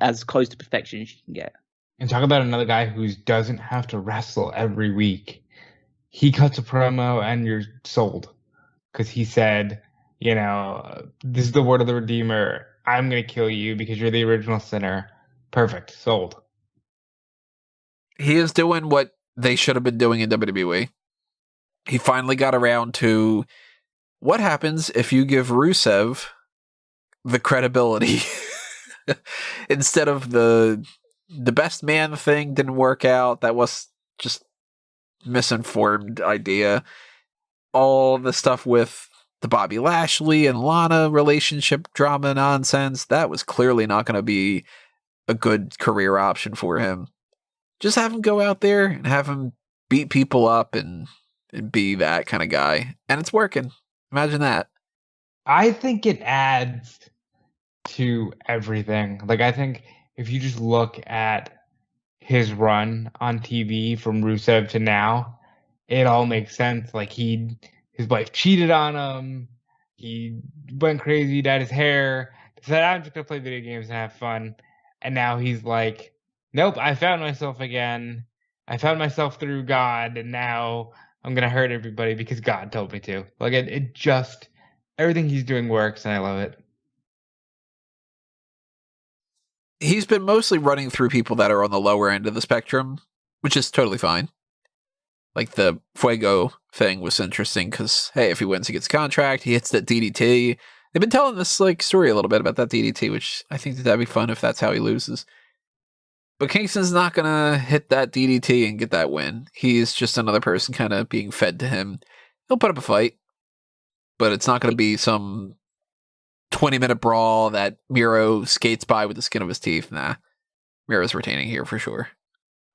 as close to perfection as you can get. And talk about another guy who doesn't have to wrestle every week. He cuts a promo and you're sold. Because he said, this is the word of the Redeemer. I'm going to kill you because you're the original sinner. Perfect. Sold. He is doing what they should have been doing in WWE. He finally got around to what happens if you give Rusev the credibility instead of the best man thing didn't work out. That was just misinformed idea. All the stuff with the Bobby Lashley and Lana relationship drama nonsense, that was clearly not going to be a good career option for him. Just have him go out there and have him beat people up and be that kind of guy. And it's working. Imagine that. I think it adds to everything. Like, I think if you just look at his run on TV from Rusev to now, it all makes sense. Like, his wife cheated on him. He went crazy, dyed his hair, said, I'm just going to play video games and have fun. And now he's like, nope, I found myself again. I found myself through God, and now I'm going to hurt everybody because God told me to. Like, it just, everything he's doing works, and I love it. He's been mostly running through people that are on the lower end of the spectrum, which is totally fine. Like the Fuego thing was interesting because, hey, if he wins, he gets a contract. He hits that DDT. They've been telling this story a little bit about that DDT, which I think that'd be fun if that's how he loses. But Kingston's not going to hit that DDT and get that win. He's just another person kind of being fed to him. He'll put up a fight, but it's not going to be some 20-minute brawl that Miro skates by with the skin of his teeth. Nah, Miro's retaining here for sure.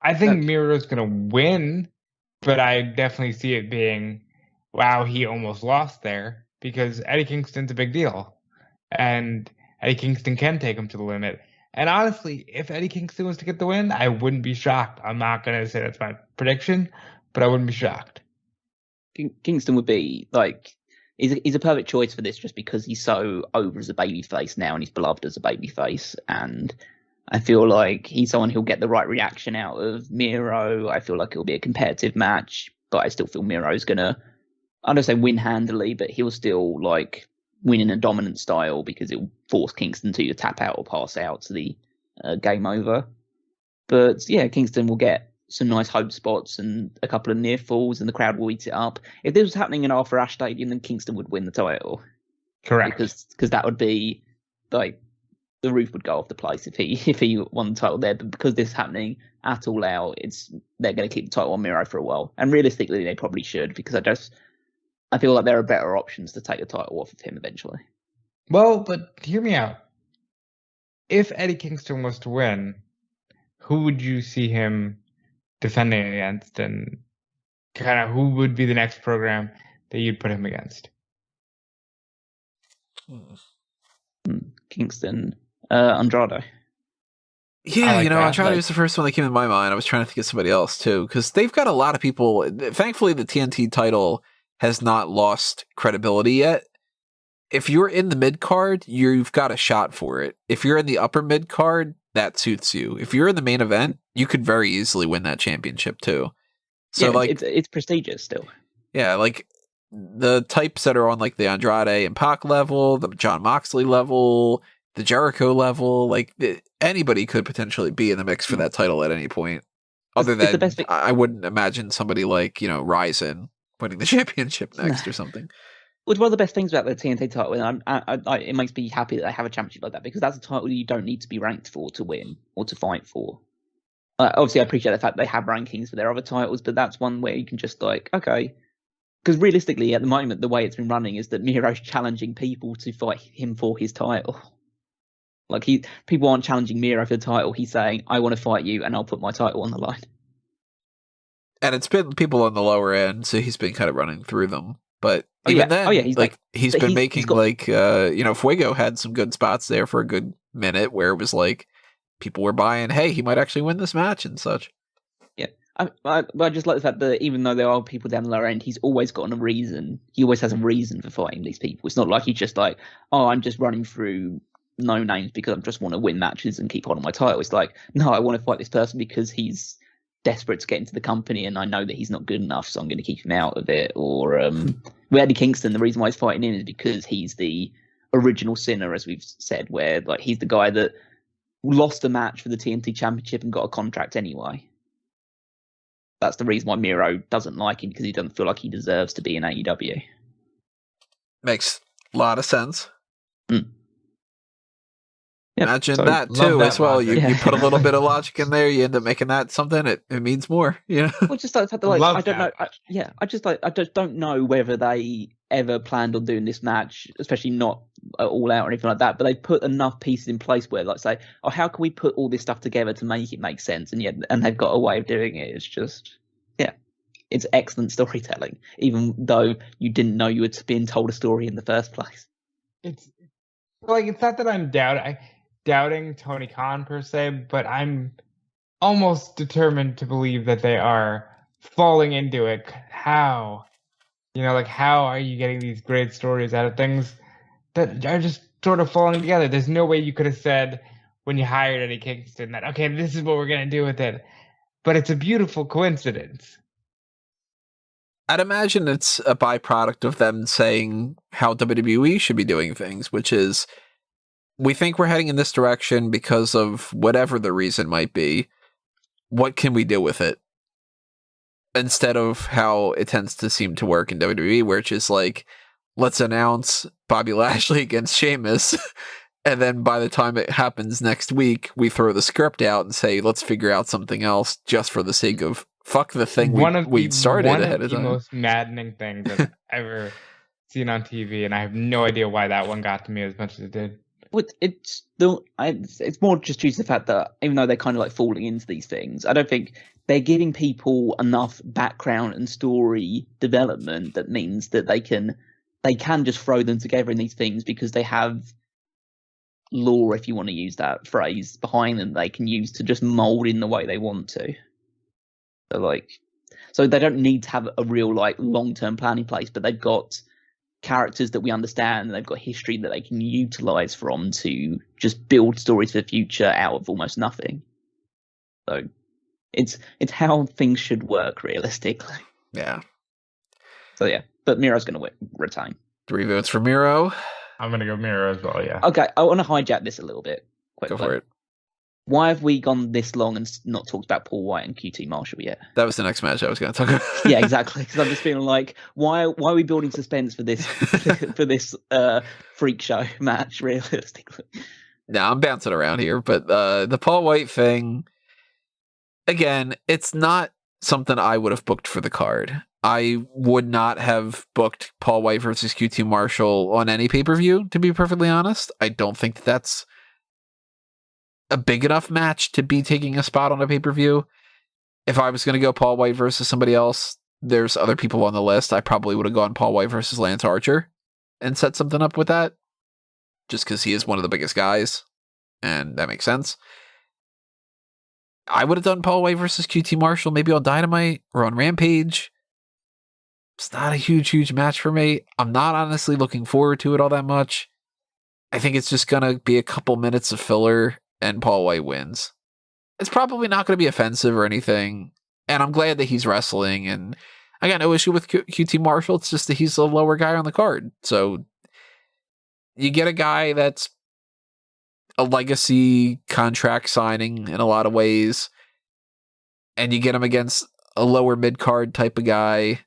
I think Miro's going to win, but I definitely see it being, wow, he almost lost there, because Eddie Kingston's a big deal. And Eddie Kingston can take him to the limit. And honestly, if Eddie Kingston was to get the win, I wouldn't be shocked. I'm not going to say that's my prediction, but I wouldn't be shocked. Kingston would be, he's a perfect choice for this just because he's so over as a babyface now and he's beloved as a babyface. And I feel like he's someone who'll get the right reaction out of Miro. I feel like it'll be a competitive match, but I still feel Miro's going to, I don't say win handily, but he'll still win in a dominant style because it'll force Kingston to either tap out or pass out to the game over. But yeah, Kingston will get some nice hope spots and a couple of near falls, and the crowd will eat it up. If this was happening in Arthur Ashe Stadium, then Kingston would win the title. Correct. Because that would be the roof would go off the place if he won the title there. But because this is happening at All Out, they're going to keep the title on Miro for a while. And realistically, they probably should, because I feel like there are better options to take the title off of him eventually. Well, but hear me out. If Eddie Kingston was to win, who would you see him defending against, and kind of who would be the next program that you'd put him against? Kingston, Andrade. Yeah, Andrade was the first one that came to my mind. I was trying to think of somebody else too, because they've got a lot of people. Thankfully, the TNT title has not lost credibility yet. If you're in the mid card, you've got a shot for it. If you're in the upper mid card, that suits you. If you're in the main event, you could very easily win that championship too. So yeah, it's prestigious still. Yeah, like the types that are on like the Andrade and Pac level, the John Moxley level, the Jericho level, like anybody could potentially be in the mix for that title at any point. Other than I wouldn't imagine somebody like, Ryzen winning the championship next or something. Which one of the best things about the TNT title, and it makes me happy that they have a championship like that, because that's a title you don't need to be ranked for to win or to fight for. Obviously, I appreciate the fact they have rankings for their other titles, but that's one where you can just okay. Because realistically, at the moment, the way it's been running is that Miro's challenging people to fight him for his title. Like people aren't challenging Miro for the title. He's saying, "I want to fight you, and I'll put my title on the line." And it's been people on the lower end, so he's been kind of running through them. But he's been making Fuego had some good spots there for a good minute where it was like people were buying, hey, he might actually win this match and such. Yeah, I just like the fact that even though there are people down the lower end, he's always got a reason. He always has a reason for fighting these people. It's not like he's just like, oh, I'm just running through no names because I just want to win matches and keep holding my title. It's like, no, I want to fight this person because he's desperate to get into the company and I know that he's not good enough, so I'm going to keep him out of it. Or with Eddie Kingston, the reason why he's fighting in is because he's the original sinner, as we've said, where like he's the guy that lost a match for the TNT Championship and got a contract anyway. That's the reason why Miro doesn't like him, because he doesn't feel like he deserves to be in AEW. Makes a lot of sense. Mm. Yep. Imagine that too, as well. You put a little bit of logic in there, you end up making that something. It means more, Well, just like the fact that, like, I don't know. I just don't know whether they ever planned on doing this match, especially not all out or anything like that. But they put enough pieces in place where, like, say, oh, how can we put all this stuff together to make it make sense? And they've got a way of doing it. It's just, it's excellent storytelling, even though you didn't know you were being told a story in the first place. It's not that I'm doubting Tony Khan per se, but I'm almost determined to believe that they are falling into it. How? How are you getting these great stories out of things that are just sort of falling together? There's no way you could have said when you hired Eddie Kingston that, okay, this is what we're going to do with it. But it's a beautiful coincidence. I'd imagine it's a byproduct of them saying how WWE should be doing things, which is, we think we're heading in this direction because of whatever the reason might be. What can we do with it? Instead of how it tends to seem to work in WWE, where it's just like, let's announce Bobby Lashley against Sheamus, and then by the time it happens next week, we throw the script out and say, let's figure out something else just for the sake of fuck the thing we'd started ahead of time. One of the most maddening things I've ever seen on TV, and I have no idea why that one got to me as much as it did. It's more just due to the fact that even though they're kind of like falling into these things, I don't think they're giving people enough background and story development that means that they can just throw them together in these things because they have lore, if you want to use that phrase, behind them they can use to just mold in the way they want to. So they don't need to have a real like long-term plan in place, but they've got characters that we understand and they've got history that they can utilize from to just build stories for the future out of almost nothing. So it's how things should work realistically. Yeah. So yeah, but Miro's going to retain. 3 votes for Miro. I'm going to go Miro as well, yeah. Okay, I want to hijack this a little bit quickly. Go for it. Why have we gone this long and not talked about Paul Wight and QT Marshall yet? That was the next match I was going to talk about. Yeah, exactly. Because I'm just feeling like, why are we building suspense for this freak show match? Realistically, no, I'm bouncing around here, but the Paul Wight thing, again, it's not something I would have booked for the card. I would not have booked Paul Wight versus QT Marshall on any pay-per-view, to be perfectly honest. I don't think that's a big enough match to be taking a spot on a pay-per-view. If I was going to go Paul Wight versus somebody else, there's other people on the list. I probably would have gone Paul Wight versus Lance Archer and set something up with that, just because he is one of the biggest guys, and that makes sense. I would have done Paul Wight versus QT Marshall maybe on Dynamite or on Rampage, It's not a huge match for me. I'm not honestly looking forward to it all that much. I think it's just going to be a couple minutes of filler and Paul Wight wins. It's probably not going to be offensive or anything. And I'm glad that he's wrestling. And I got no issue with QT Marshall. It's just that he's a lower guy on the card. So you get a guy that's a legacy contract signing in a lot of ways. And you get him against a lower mid-card type of guy.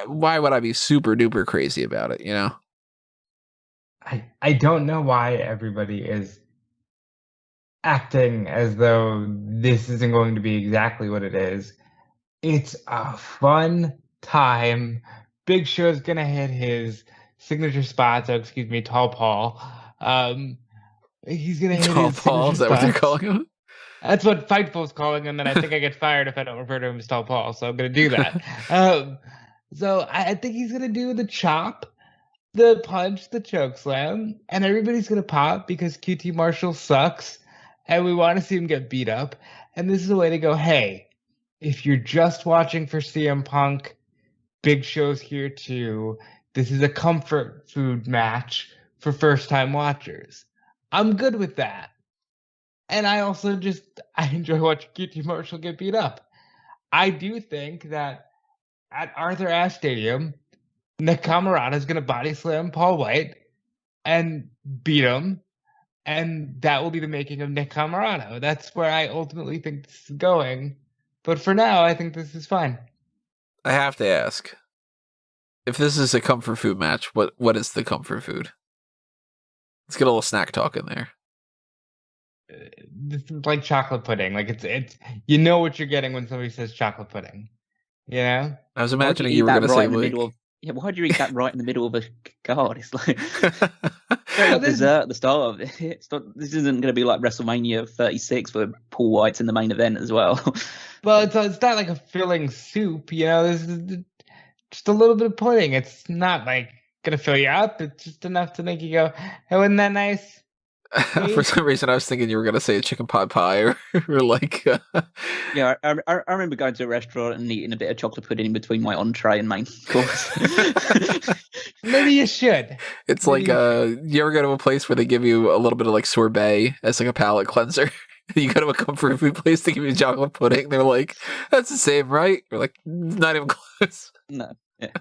Why would I be super duper crazy about it, you know? I don't know why everybody is acting as though this isn't going to be exactly what it is. It's a fun time. Big Show's gonna hit his signature spot, so excuse me, Tall Paul. He's gonna hit Tall his Paul, is that what they're calling him? That's what Fightful's calling him, and I think I get fired if I don't refer to him as Tall Paul, so I'm gonna do that. So I think he's gonna do the chop, the punch, the choke slam, and everybody's gonna pop because QT Marshall sucks, and we want to see him get beat up. And this is a way to go, hey, if you're just watching for CM Punk, Big Show's here too. This is a comfort food match for first-time watchers. I'm good with that. And I also I enjoy watching QT Marshall get beat up. I do think that at Arthur Ashe Stadium, Nick Camarada is going to body slam Paul Wight and beat him. And that will be the making of Nick Camarada. That's where I ultimately think this is going. But for now, I think this is fine. I have to ask, if this is a comfort food match, what is the comfort food? Let's get a little snack talk in there. This is like chocolate pudding. Like it's you know what you're getting when somebody says chocolate pudding. You know? I was imagining you were going to say like... why'd you eat that right in the middle of a card? It's like dessert at the start of it. This isn't going to be like WrestleMania 36 where Paul Wight's in the main event as well. Well, it's not like a filling soup, you know. This is just a little bit of pudding. It's not like going to fill you up. It's just enough to make you go, "Hey, wasn't that nice?" For some reason, I was thinking you were going to say a chicken pot pie or like... Yeah, I remember going to a restaurant and eating a bit of chocolate pudding in between my entree and main course. Maybe you should. It's like, you ever go to a place where they give you a little bit of like sorbet as like a palate cleanser? You go to a comfort food place to give you chocolate pudding. They're like, that's the same, right? You're like, not even close. No. Yeah.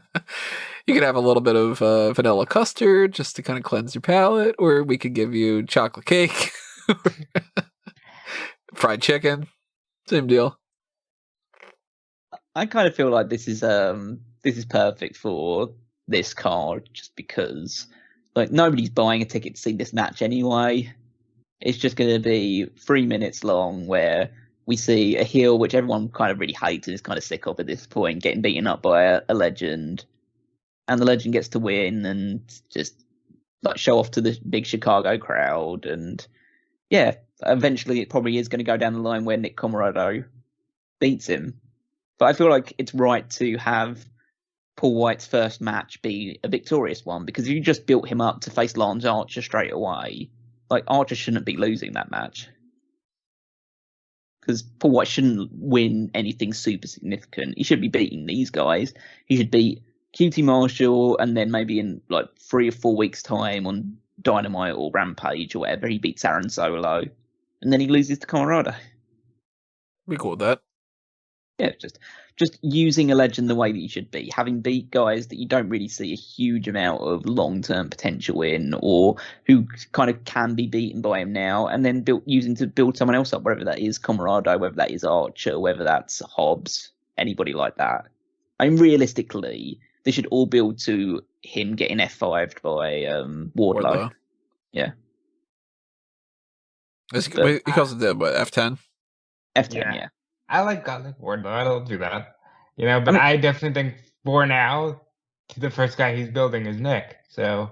You could have a little bit of vanilla custard just to kind of cleanse your palate, or we could give you chocolate cake, fried chicken, same deal. I kind of feel like this is perfect for this card, just because like nobody's buying a ticket to see this match anyway. It's just going to be 3 minutes long where we see a heel, which everyone kind of really hates and is kind of sick of at this point, getting beaten up by a legend. And the legend gets to win and just like show off to the big Chicago crowd. And yeah, eventually it probably is going to go down the line where Nick Camarada beats him. But I feel like it's right to have Paul Wight's first match be a victorious one, because if you just built him up to face Lance Archer straight away, like Archer shouldn't be losing that match. Because Paul Wight shouldn't win anything super significant. He should be beating these guys. He should beat QT Marshall, and then maybe in like 3 or 4 weeks' time on Dynamite or Rampage or whatever, he beats Aaron Solo, and then he loses to Camarada. We call that. Yeah, just using a legend the way that you should be, having beat guys that you don't really see a huge amount of long-term potential in, or who kind of can be beaten by him now, and then using to build someone else up, whether that is Camarada, whether that is Archer, whether that's Hobbs, anybody like that. I mean, realistically, they should all build to him getting F5'd by Wardlow. Yeah. He calls it the, what, F10? F10, yeah. I like Wardlow. I don't do that. You know, but I definitely think for now, the first guy he's building is Nick. So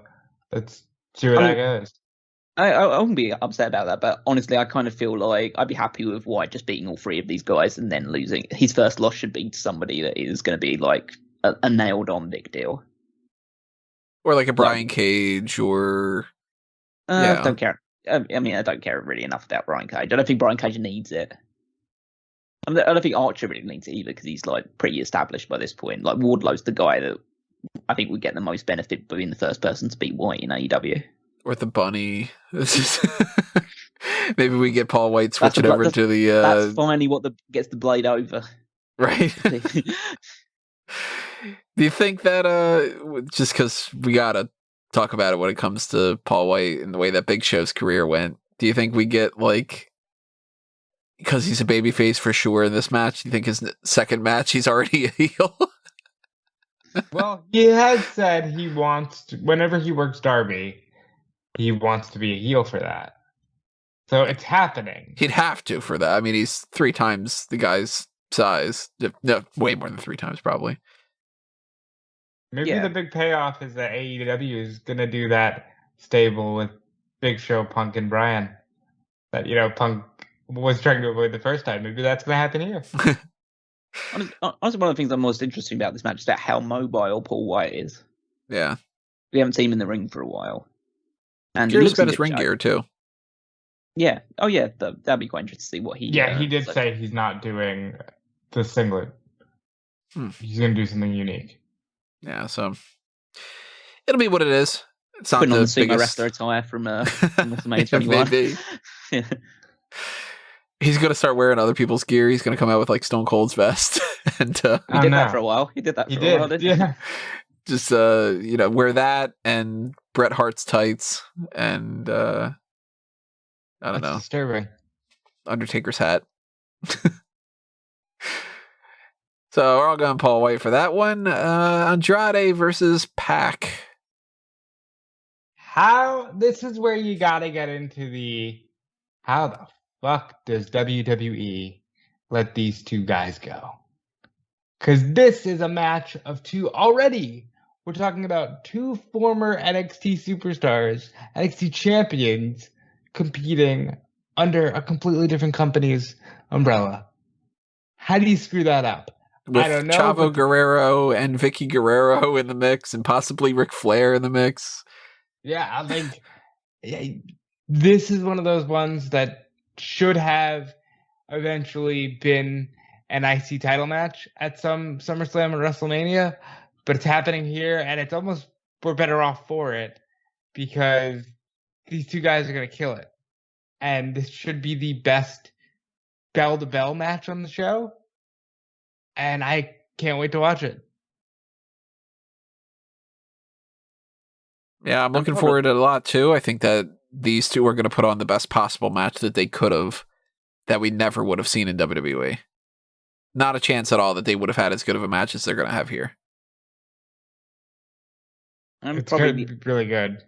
let's see where that goes. I wouldn't be upset about that, but honestly, I kind of feel like I'd be happy with Wight just beating all 3 of these guys and then losing. His first loss should be to somebody that is going to be like a nailed-on big deal. Or like a Brian Cage, or... I don't care. I mean, I don't care really enough about Brian Cage. I don't think Brian Cage needs it. I don't think Archer really needs it either because he's like pretty established by this point. Like Wardlow's the guy that I think would get the most benefit by being the first person to beat Wight in AEW. Or the bunny. Maybe we get Paul Wight switching over to the. That's finally what gets the blade over. Right. Do you think that just because we gotta talk about it when it comes to Paul Wight and the way that Big Show's career went, do you think we get like, because he's a babyface for sure in this match, do you think his second match he's already a heel? Well, he has said he wants to, whenever he works Darby, he wants to be a heel for that. So it's happening. He'd have to for that. I mean, he's 3 times the guy's size. No, way more than 3 times probably. Maybe the big payoff is that AEW is going to do that stable with Big Show, Punk, and Bryan. That, Punk was trying to avoid the first time. Maybe that's going to happen here. Honestly, one of the things I'm most interested about this match is that how mobile Paul Wight is. Yeah. We haven't seen him in the ring for a while. And Gear's got his ring gear, too. Yeah. Oh, yeah. That'd be quite interesting to see what he... Yeah, he did say he's not doing the singlet. He's going to do something unique. Yeah, so it'll be what it is. It's not putting the on the Sumo biggest... wrestler attire from WrestleMania 21. Maybe. He's going to start wearing other people's gear. He's going to come out with like Stone Cold's vest. And he did that for a while. He did that for a while, didn't he? Just wear that and Bret Hart's tights and I don't know. Disturbing. Undertaker's hat. So we're all going Paul Wight for that one. Andrade versus Pac. This is where you gotta get into how the fuck does WWE let these two guys go? Because this is a match of two already. We're talking about 2 former NXT superstars, NXT champions, competing under a completely different company's umbrella. How do you screw that up? With I don't know. Chavo Guerrero and Vicky Guerrero in the mix, and possibly Ric Flair in the mix. Yeah, I think this is one of those ones that should have eventually been an IC title match at some SummerSlam or WrestleMania, but it's happening here, and it's almost we're better off for it because these two guys are going to kill it. And this should be the best bell-to-bell match on the show. And I can't wait to watch it. Yeah, I'm looking forward to it a lot too. I think that these two are going to put on the best possible match that they could have, that we never would have seen in WWE. Not a chance at all that they would have had as good of a match as they're going to have here. It's going to be really good.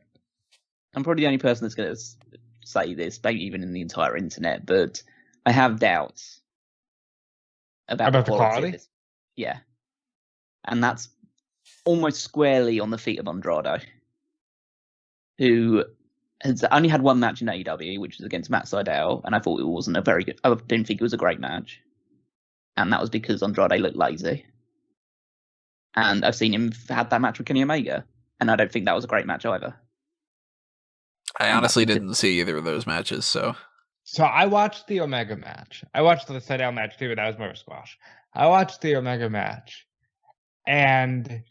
I'm probably the only person that's going to say this, maybe even in the entire internet, but I have doubts about the quality of this. Yeah. And that's almost squarely on the feet of Andrade, who has only had one match in AEW, which was against Matt Sydal, and I thought it wasn't a very good... I didn't think it was a great match. And that was because Andrade looked lazy. And I've seen him had that match with Kenny Omega, and I don't think that was a great match either. I honestly didn't see either of those matches, so... So I watched the Omega match. I watched the Sydal match too, but that was more of a squash. I watched the Omega match, and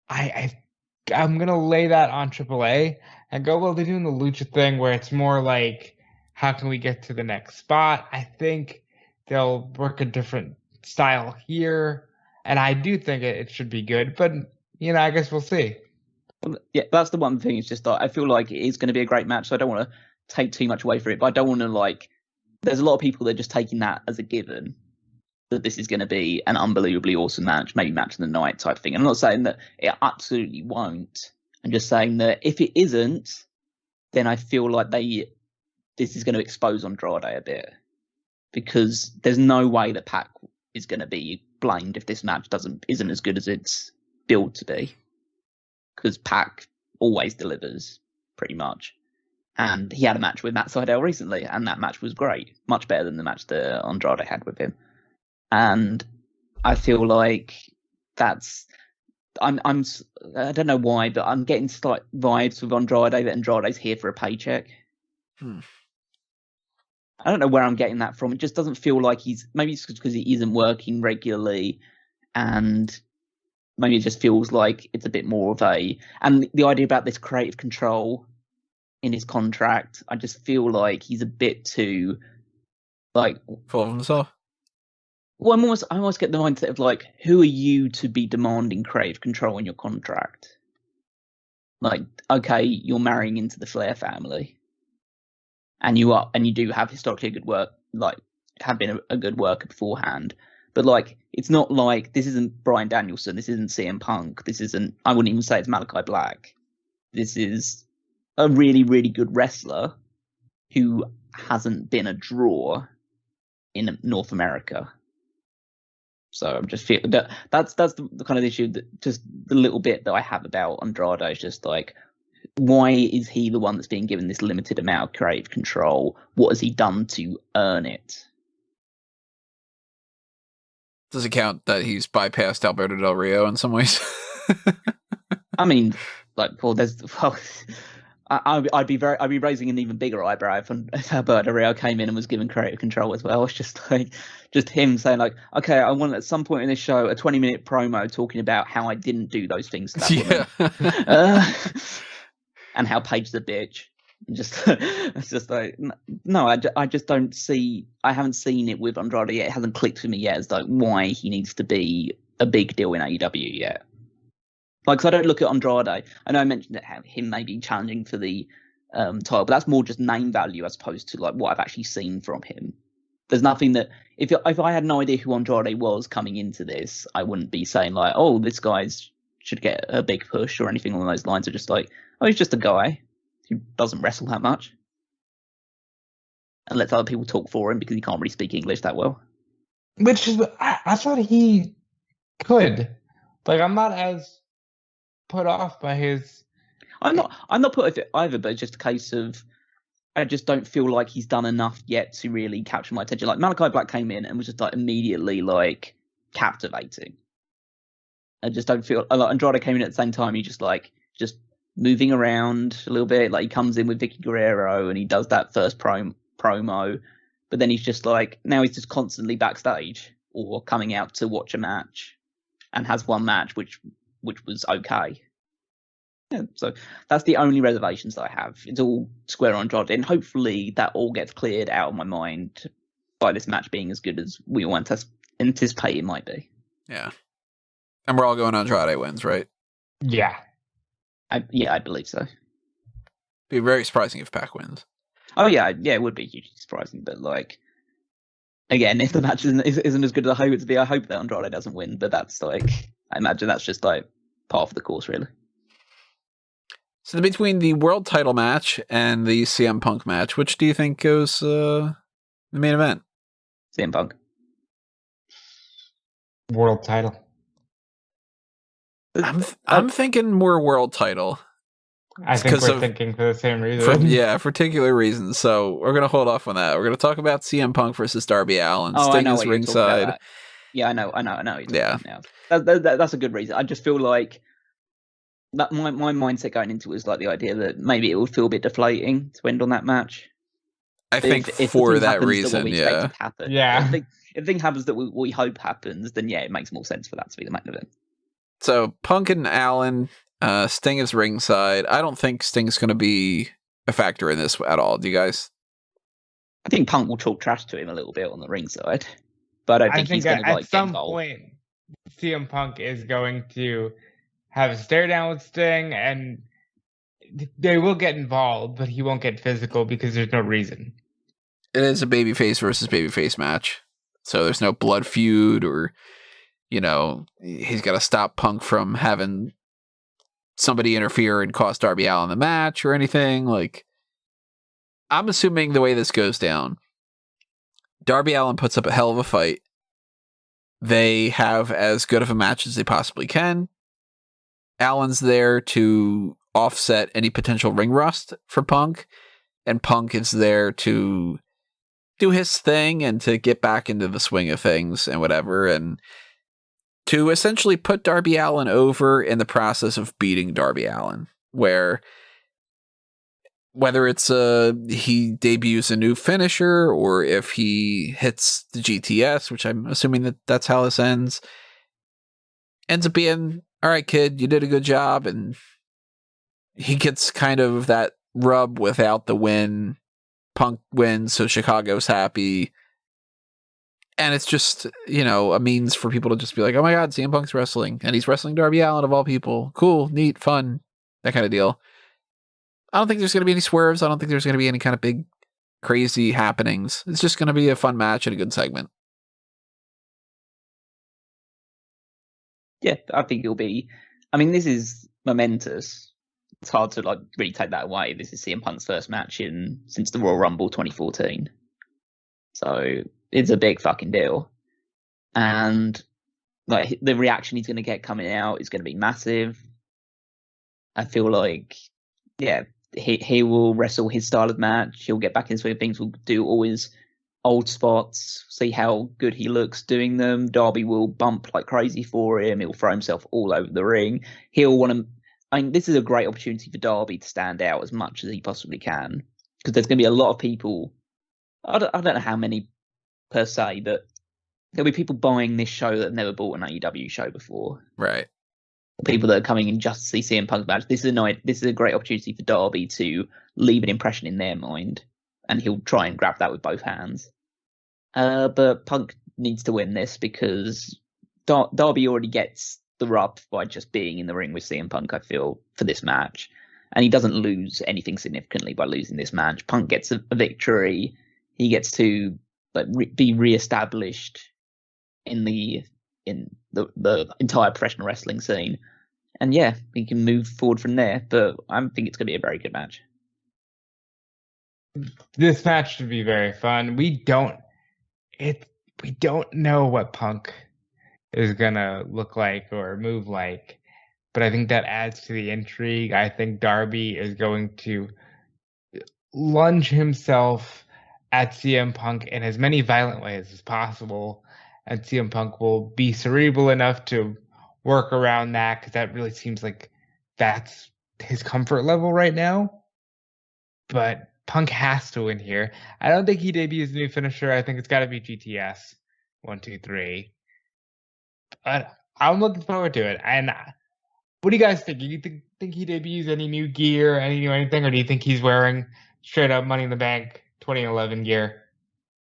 I'm going to lay that on AAA and go, well, they're doing the Lucha thing where it's more like, how can we get to the next spot? I think they'll work a different style here, and I do think it should be good, but, I guess we'll see. Yeah, that's the one thing. It's just that I feel like it is going to be a great match, so I don't want to take too much away from it, but I don't want to, there's a lot of people that are just taking that as a given, that this is going to be an unbelievably awesome match, maybe match of the night type thing. And I'm not saying that it absolutely won't. I'm just saying that if it isn't, then I feel like this is going to expose Andrade a bit, because there's no way that Pac is going to be blamed if this match isn't as good as it's billed to be, because Pac always delivers pretty much. And he had a match with Matt Sydal recently, and that match was great, much better than the match that Andrade had with him. And I feel like I don't know why, but I'm getting slight vibes with Andrade that Andrade's here for a paycheck. I don't know where I'm getting that from. It just doesn't feel like maybe it's because he isn't working regularly, and maybe it just feels like it's a bit more of and the idea about this creative control in his contract, I just feel like he's a bit too, like, full of himself. Well, I almost get the mindset of like, who are you to be demanding creative control in your contract? Like, okay, you're marrying into the Flair family, and you do have historically a good work, like, have been a good worker beforehand. But like, it's not like this isn't Bryan Danielson, this isn't CM Punk, this isn't. I wouldn't even say it's Malachi Black. This is a really, really good wrestler who hasn't been a draw in North America. So I'm just feeling that's the kind of issue, that just the little bit that I have about Andrade is just like, why is he the one that's being given this limited amount of creative control? What has he done to earn it? Does it count that he's bypassed Alberto Del Rio in some ways? I mean, like, I'd be raising an even bigger eyebrow if Alberto Del Rio came in and was given creative control as well. It's just him saying like, okay, I want at some point in this show a 20-minute promo talking about how I didn't do those things to that woman. And how Paige's a bitch. It's just like, no, I just don't see. I haven't seen it with Andrade yet. It hasn't clicked for me yet as like why he needs to be a big deal in AEW yet. Like, cause I don't look at Andrade. I know I mentioned that him maybe challenging for the title, but that's more just name value as opposed to like what I've actually seen from him. There's nothing that if I had no idea who Andrade was coming into this, I wouldn't be saying like, oh, this guy's should get a big push or anything along those lines. Are just like, oh, he's just a guy who doesn't wrestle that much and lets other people talk for him because he can't really speak English that well. Which is, I thought he could. Like, I'm not as put off by his. I'm not put off it either, but it's just a case of I just don't feel like he's done enough yet to really capture my attention. Like, Malachi Black came in and was just like immediately like captivating. I just don't feel like Andrade came in at the same time. He just moving around a little bit. Like, he comes in with Vicky Guerrero and he does that first promo, but then he's just like, now he's just constantly backstage or coming out to watch a match and has one match which was okay. Yeah, so that's the only reservations that I have. It's all square on Andrade, and hopefully that all gets cleared out of my mind by this match being as good as we all anticipate it might be. Yeah. And we're all going Andrade wins, right? Yeah. I believe so. Be very surprising if Pac wins. Oh yeah, it would be hugely surprising. But like, again, if the match isn't as good as I hope it to be, I hope that Andrade doesn't win. But that's like, I imagine that's just like part of the course, really. So between the world title match and the CM Punk match, which do you think goes the main event? CM Punk. World title. I'm thinking more world title. I think we're thinking for the same reason. For particular reasons. So we're going to hold off on that. We're going to talk about CM Punk versus Darby Allin. Sting is ringside. Yeah, I know. Yeah. That's a good reason. I just feel like that my mindset going into it was like the idea that maybe it would feel a bit deflating to end on that match. I think for that reason, yeah. Yeah. If the thing happens that we hope happens, then yeah, it makes more sense for that to be the main event. So Punk and Allin, Sting is ringside. I don't think Sting's going to be a factor in this at all. Do you guys? I think Punk will talk trash to him a little bit on the ringside, but I don't think he's going to at some point CM Punk is going to have a stare down with Sting, and they will get involved, but he won't get physical because there's no reason. It is a babyface versus babyface match, so there's no blood feud or, you know, he's got to stop Punk from having somebody interfere and cost Darby Allin the match or anything. Like, I'm assuming the way this goes down, Darby Allin puts up a hell of a fight. They have as good of a match as they possibly can. Allen's there to offset any potential ring rust for Punk, and Punk is there to do his thing and to get back into the swing of things and whatever, and to essentially put Darby Allin over in the process of beating Darby Allin, where whether it's he debuts a new finisher or if he hits the GTS, which I'm assuming that's how this ends up being, all right, kid, you did a good job, and he gets kind of that rub without the win. Punk wins, so Chicago's happy. And it's just, a means for people to just be like, oh my God, CM Punk's wrestling. And he's wrestling Darby Allin of all people. Cool, neat, fun, that kind of deal. I don't think there's going to be any swerves. I don't think there's going to be any kind of big, crazy happenings. It's just going to be a fun match and a good segment. Yeah, I think it'll be... I mean, this is momentous. It's hard to really take that away. This is CM Punk's first match since the Royal Rumble 2014. So it's a big fucking deal. And the reaction he's going to get coming out is going to be massive. I feel like, yeah, he will wrestle his style of match. He'll get back in the swing of things. We'll do all his old spots, see how good he looks doing them. Darby will bump like crazy for him. He'll throw himself all over the ring. He'll want to... I mean, this is a great opportunity for Darby to stand out as much as he possibly can. Because there's going to be a lot of people... I don't know how many per se, but there'll be people buying this show that have never bought an AEW show before. Right. People that are coming in just to see CM Punk's match. This is a great opportunity for Darby to leave an impression in their mind, and he'll try and grab that with both hands. But Punk needs to win this because Darby already gets the rub by just being in the ring with CM Punk, I feel, for this match. And he doesn't lose anything significantly by losing this match. Punk gets a victory. He gets to be re-established in the entire professional wrestling scene. And yeah, he can move forward from there. But I think it's going to be a very good match. This match should be very fun. We don't know what Punk is gonna look like or move like, but I think that adds to the intrigue. I think Darby is going to lunge himself at CM Punk in as many violent ways as possible, and CM Punk will be cerebral enough to work around that, because that really seems like that's his comfort level right now. But Punk has to win here. I don't think he debuts a new finisher. I think it's got to be GTS 1, 2, 3. But I'm looking forward to it. And what do you guys think? Do you think he debuts any new gear, anything, or do you think he's wearing straight up Money in the Bank 2011 gear?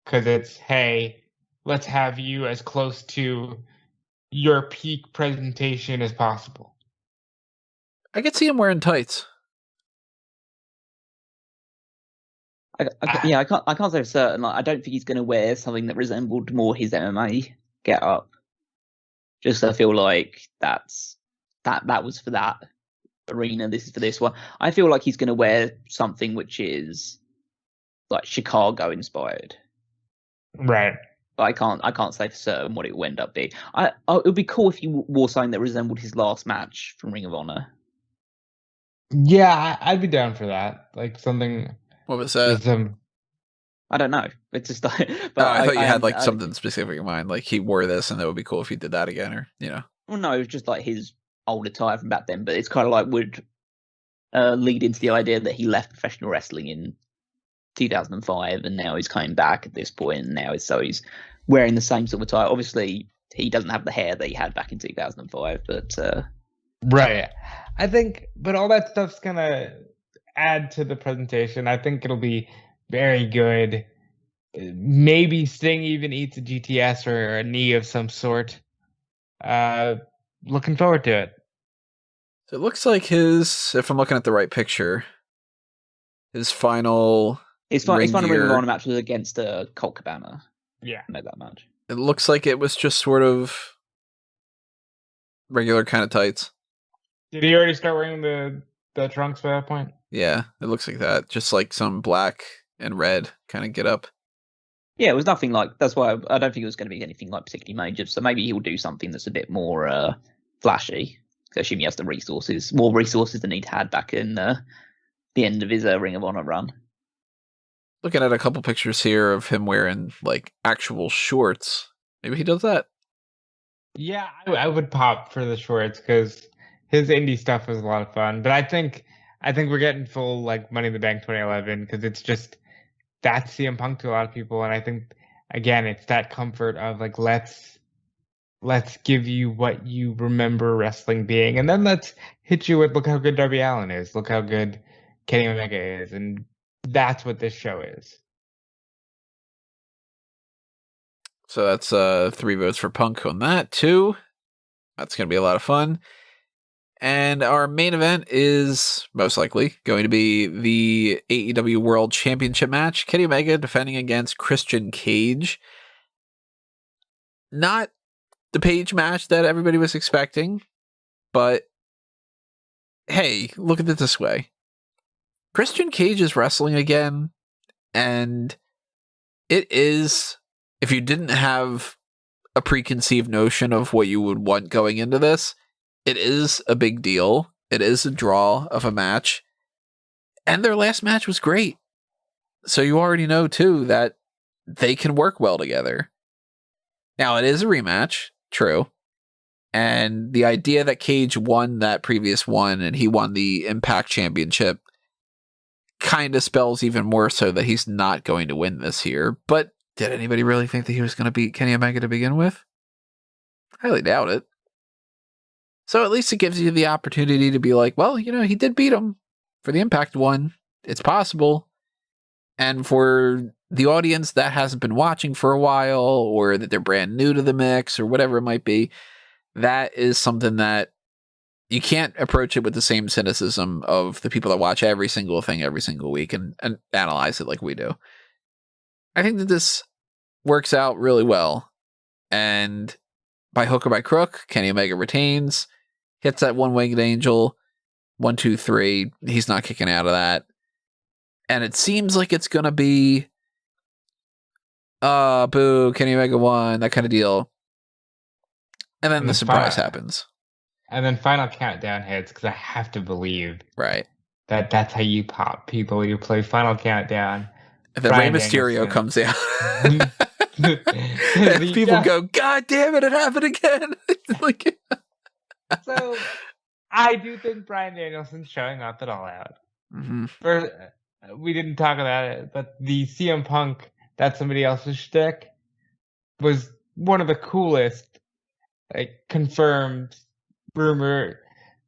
Because it's, hey, let's have you as close to your peak presentation as possible. I could see him wearing tights. I can't say for certain. I don't think he's going to wear something that resembled more his MMA get up. Just I feel like that was for that arena. This is for this one. I feel like he's going to wear something which is like Chicago inspired. Right. But I can't say for certain what it will end up being. It would be cool if he wore something that resembled his last match from Ring of Honor. Yeah, I'd be down for that. Like something. What was that? I don't know. It's just like. But I thought you had something specific in mind. Like he wore this, and that would be cool if he did that again, or Well, no, it was just like his old attire from back then. But it's kind of like would lead into the idea that he left professional wrestling in 2005, and now he's coming back at this point. And now he's wearing the same sort of attire. Obviously, he doesn't have the hair that he had back in 2005, but right. I think, but all that stuff's gonna add to the presentation. I think it'll be very good. Maybe Sting even eats a GTS or a knee of some sort. Looking forward to it. So it looks like if I'm looking at the right picture, his final Ring of Honor match was against Colt Cabana. Yeah. I know that much. It looks like it was just sort of regular kind of tights. Did he already start wearing the trunks by that point? Yeah, it looks like that. Just like some black and red kind of get up. Yeah, it was nothing like. That's why I don't think it was going to be anything like particularly major. So maybe he'll do something that's a bit more flashy. I assume he has the resources, more resources than he'd had back in the end of his Ring of Honor run. Looking at a couple pictures here of him wearing like actual shorts. Maybe he does that. Yeah, I would pop for the shorts because his indie stuff was a lot of fun. But I think I think we're getting full like Money in the Bank 2011 because it's just that's CM Punk to a lot of people, and I think again it's that comfort of like let's give you what you remember wrestling being, and then let's hit you with look how good Darby Allin is, look how good Kenny Omega is, and that's what this show is. So that's 3 votes for Punk on that too. That's going to be a lot of fun. And our main event is most likely going to be the AEW World Championship match. Kenny Omega defending against Christian Cage. Not the Page match that everybody was expecting, but hey, look at it this way. Christian Cage is wrestling again, and it is, if you didn't have a preconceived notion of what you would want going into this, it is a big deal. It is a draw of a match. And their last match was great. So you already know, too, that they can work well together. Now, it is a rematch, true. And the idea that Cage won that previous one and he won the Impact Championship kind of spells even more so that he's not going to win this here. But did anybody really think that he was going to beat Kenny Omega to begin with? Highly doubt it. So at least it gives you the opportunity to be like, well, you know, he did beat him for the Impact one. It's possible. And for the audience that hasn't been watching for a while, or that they're brand new to the mix, or whatever it might be, that is something that you can't approach it with the same cynicism of the people that watch every single thing every single week and analyze it like we do. I think that this works out really well. And by hook or by crook, Kenny Omega retains, hits that one-winged angel, 1, 2, 3. He's not kicking out of that. And it seems like it's going to be, boo, Kenny Omega won, that kind of deal. And then the surprise happens. And then final countdown hits, because I have to believe right that that's how you pop people. You play final countdown. And then Rey Mysterio comes out. And people go, God damn it, it happened again. Like, so I do think Bryan Danielson's showing up at All Out. Mm-hmm. We didn't talk about it, but the CM Punk, that's somebody else's shtick, was one of the coolest, like, confirmed rumor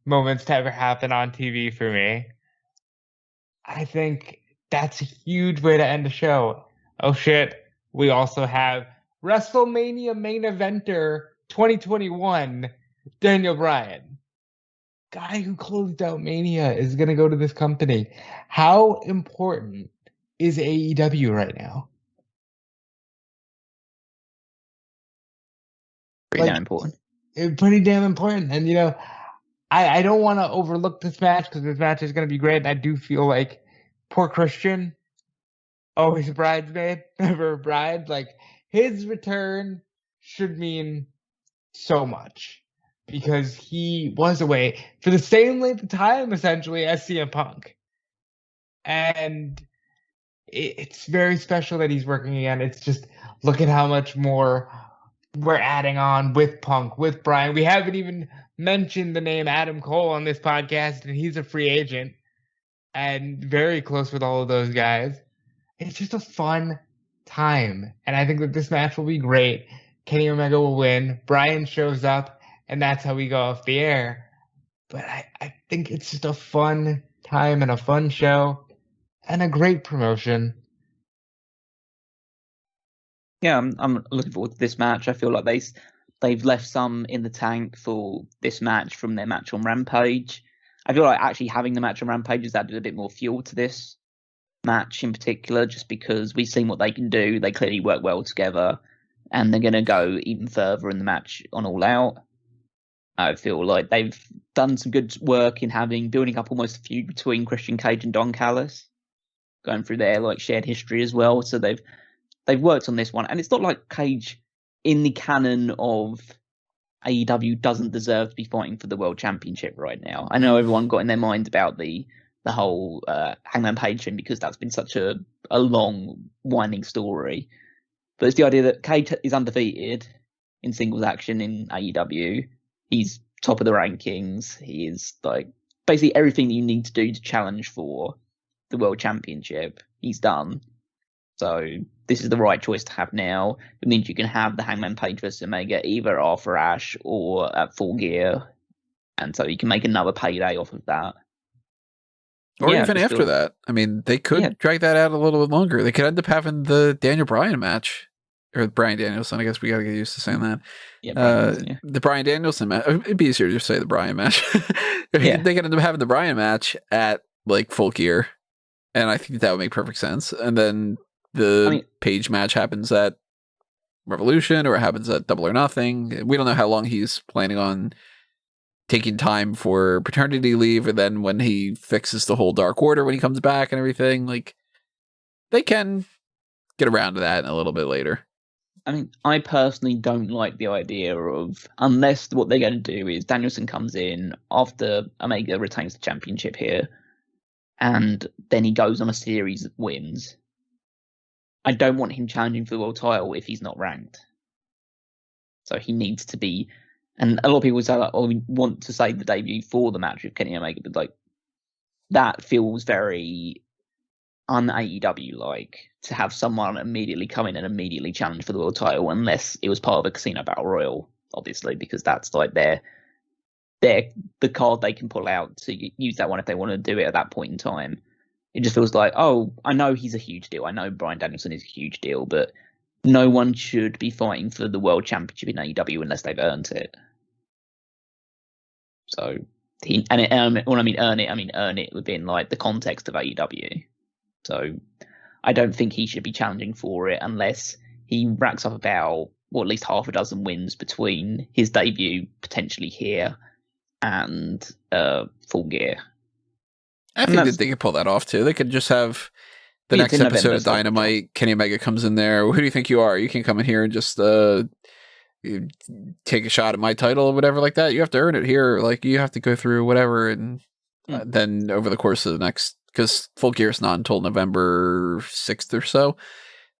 moments to ever happen on TV for me. I think that's a huge way to end the show. Oh shit, we also have WrestleMania main eventer 2021, Daniel Bryan. Guy who closed out Mania is going to go to this company. How important is AEW right now? Pretty damn important. Pretty damn important. And, you know, I don't want to overlook this match because this match is going to be great. And I do feel like poor Christian, always a bridesmaid, never a bride. Like, his return should mean so much because he was away for the same length of time, essentially, as CM Punk. And it's very special that he's working again. It's just, look at how much more we're adding on with Punk, with Bryan. We haven't even mentioned the name Adam Cole on this podcast, and he's a free agent and very close with all of those guys. It's just a fun time, and I think that this match will be great. Kenny Omega will win. Bryan shows up, and that's how we go off the air. But I think it's just a fun time and a fun show and a great promotion. Yeah, I'm looking forward to this match. I feel like they've left some in the tank for this match from their match on Rampage. I feel like actually having the match on Rampage has added a bit more fuel to this match in particular, just because we've seen what they can do. They clearly work well together, and they're going to go even further in the match on All Out. I feel like they've done some good work in building up almost a feud between Christian Cage and Don Callis, going through their like shared history as well. So they've worked on this one, and it's not like Cage in the canon of AEW doesn't deserve to be fighting for the World Championship right now. I know everyone got in their mind about the whole Hangman Page thing because that's been such a long, winding story. But it's the idea that Cage is undefeated in singles action in AEW. He's top of the rankings. He is like basically everything that you need to do to challenge for the World Championship, he's done. So this is the right choice to have now. It means you can have the Hangman Page vs Omega either after Ash or at Full Gear, and so you can make another payday off of that. Or even after that. I mean, they could drag that out a little bit longer. They could end up having the Daniel Bryan match. Or Bryan Danielson, I guess we got to get used to saying that. Yeah, the Bryan Danielson match. It'd be easier to just say the Bryan match. They could end up having the Bryan match at like Full Gear. And I think that would make perfect sense. And then the Page match happens at Revolution or it happens at Double or Nothing. We don't know how long he's planning on taking time for paternity leave, or then when he fixes the whole Dark Order when he comes back and everything. Like, they can get around to that a little bit later. I mean, I personally don't like the idea of, unless what they're going to do is Danielson comes in after Omega retains the championship here, and then he goes on a series of wins. I don't want him challenging for the world title if he's not ranked. So he needs to be, and a lot of people say like, "Oh, we want to save the debut for the match with Kenny Omega," but like that feels very un-AEW like to have someone immediately come in and immediately challenge for the world title, unless it was part of a Casino Battle Royal, obviously, because that's like the card they can pull out to use that one if they want to do it at that point in time. It just feels like, oh, I know he's a huge deal. I know Bryan Danielson is a huge deal, but no one should be fighting for the World Championship in AEW unless they've earned it. So, when I mean earn it within like the context of AEW. So, I don't think he should be challenging for it unless he racks up about, at least half a dozen wins between his debut potentially here and Full Gear. I think that they could pull that off too. They could just have the next episode of Dynamite. Kenny Omega comes in there. Who do you think you are? You can come in here and just take a shot at my title or whatever like that. You have to earn it here. Like, you have to go through whatever, and then over the course of the next, because Full Gear is not until November 6th or so.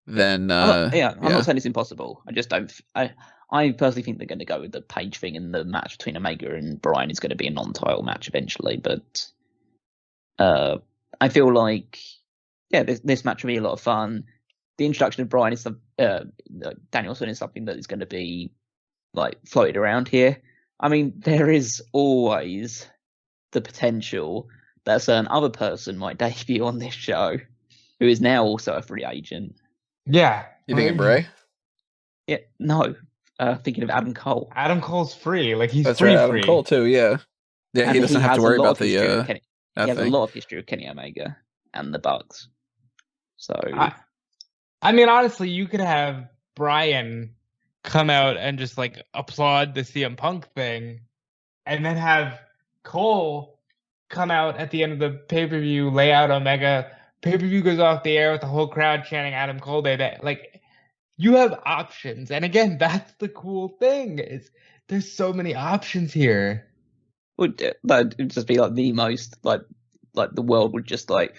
Then I'm not saying it's impossible. I just don't. I personally think they're going to go with the Page thing, and the match between Omega and Bryan is going to be a non-title match eventually. But I feel like, this match will be a lot of fun. The introduction of Bryan is Danielson is something that is going to be like floated around here. I mean, there is always the potential that a certain other person might debut on this show, who is now also a free agent. Yeah, you thinking Bray? Yeah, no. Thinking of Adam Cole. Adam Cole's free. Like, he's That's free. Adam Cole too. Yeah. He doesn't have to worry about the. He has a lot of history with Kenny Omega and the Bucks. So, I mean, honestly, you could have Bryan come out and just like applaud the CM Punk thing, and then have Cole come out at the end of the pay-per-view, lay out Omega. Pay-per-view goes off the air with the whole crowd chanting Adam Cole Day. Like, you have options, and again, that's the cool thing. There's so many options here. That would just be like the most like the world would just like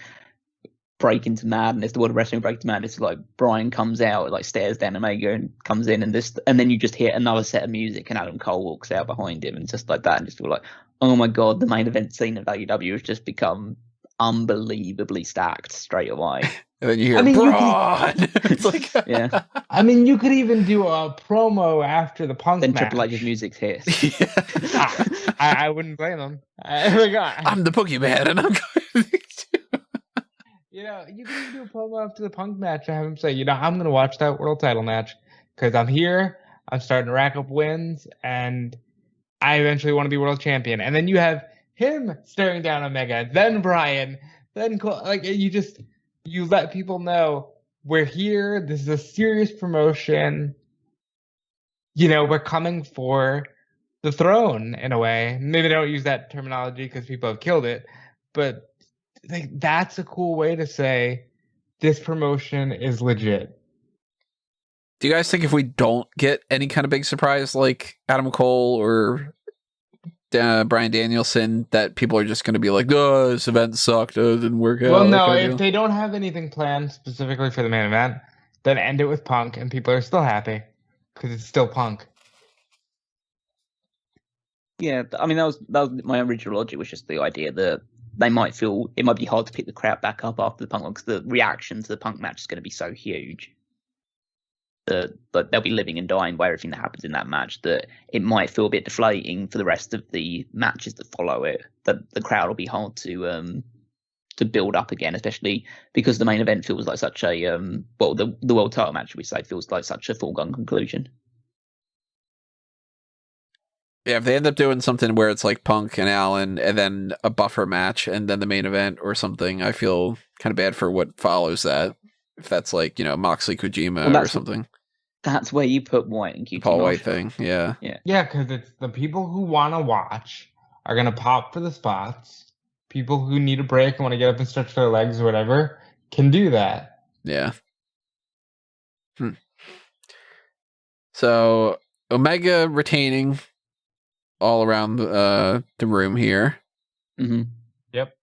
break into madness. The world of wrestling would break into madness. Like, Bryan comes out, like stares down Omega and comes in, and then you just hear another set of music, and Adam Cole walks out behind him, and just like that, and just feel like, oh my god, the main event scene of AEW has just become unbelievably stacked straight away. And then you hear Braun. It's like, yeah. I mean, you could even do a promo after the Punk then match. Triple H's music's hit. I wouldn't blame them. I'm the boogeyman, and I'm going. You can even do a promo after the Punk match and have him say, I'm going to watch that world title match because I'm here. I'm starting to rack up wins, and I eventually want to be world champion. And then you have him staring down Omega, then Bryan, then Cole. Like, you let people know we're here. This is a serious promotion. We're coming for the throne in a way. Maybe they don't use that terminology because people have killed it, but like, that's a cool way to say this promotion is legit. Do you guys think if we don't get any kind of big surprise like Adam Cole or Bryan Danielson, that people are just going to be like, oh, this event sucked, it didn't work out? Well, no, if they don't have anything planned specifically for the main event, then end it with Punk, and people are still happy because it's still Punk. Yeah, I mean that was my original logic, was just the idea that they might feel it might be hard to pick the crowd back up after the Punk one, because the reaction to the Punk match is going to be so huge that they'll be living and dying by everything that happens in that match, that it might feel a bit deflating for the rest of the matches that follow it. That the crowd will be hard to build up again, especially because the main event feels like such a the world title match, we say, feels like such a foregone conclusion. Yeah, if they end up doing something where it's like Punk and Allin and then a buffer match and then the main event or something, I feel kind of bad for what follows that. If that's like, Moxley Kojima or something. That's where you put Wight and QT Paul Marshall. Wight thing, yeah. Yeah, because it's the people who want to watch are going to pop for the spots. People who need a break and want to get up and stretch their legs or whatever can do that. Yeah. So, Omega retaining all around the room here. Mm-hmm. Yep.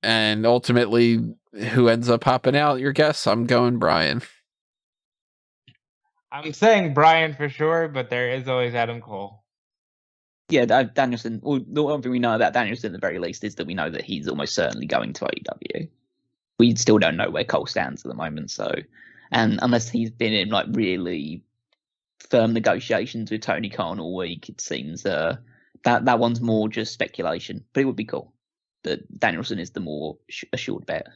And ultimately, who ends up popping out? Your guess? I'm going Brian. I'm saying Brian for sure, but there is always Adam Cole. Yeah, Danielson. Well, the one thing we know about Danielson at the very least is that we know that he's almost certainly going to AEW. We still don't know where Cole stands at the moment, so, and unless he's been in like really firm negotiations with Tony Khan all week, it seems that one's more just speculation. But it would be cool that Danielson is the more assured bet.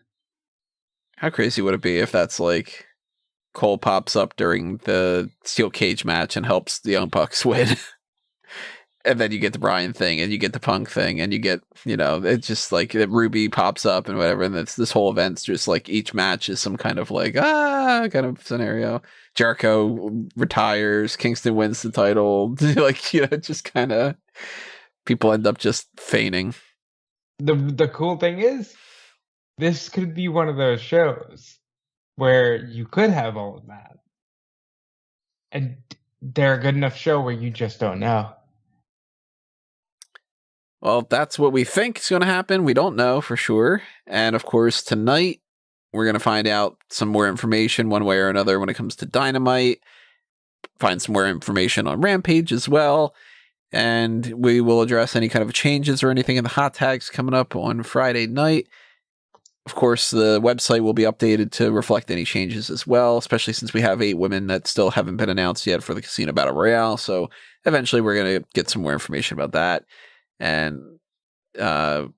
How crazy would it be if that's like Cole pops up during the steel cage match and helps the Young Bucks win? And then you get the Brian thing and you get the Punk thing and you get, it's just like Ruby pops up and whatever. And this whole event's just like each match is some kind of like, kind of scenario. Jericho retires, Kingston wins the title. Just kind of people end up just feigning. The cool thing is, this could be one of those shows where you could have all of that. And they're a good enough show where you just don't know. Well, that's what we think is going to happen. We don't know for sure. And of course, tonight, we're going to find out some more information one way or another when it comes to Dynamite. Find some more information on Rampage as well. And we will address any kind of changes or anything in the hot tags coming up on Friday night. Of course, the website will be updated to reflect any changes as well, especially since we have 8 women that still haven't been announced yet for the Casino Battle Royale. So eventually we're going to get some more information about that. And when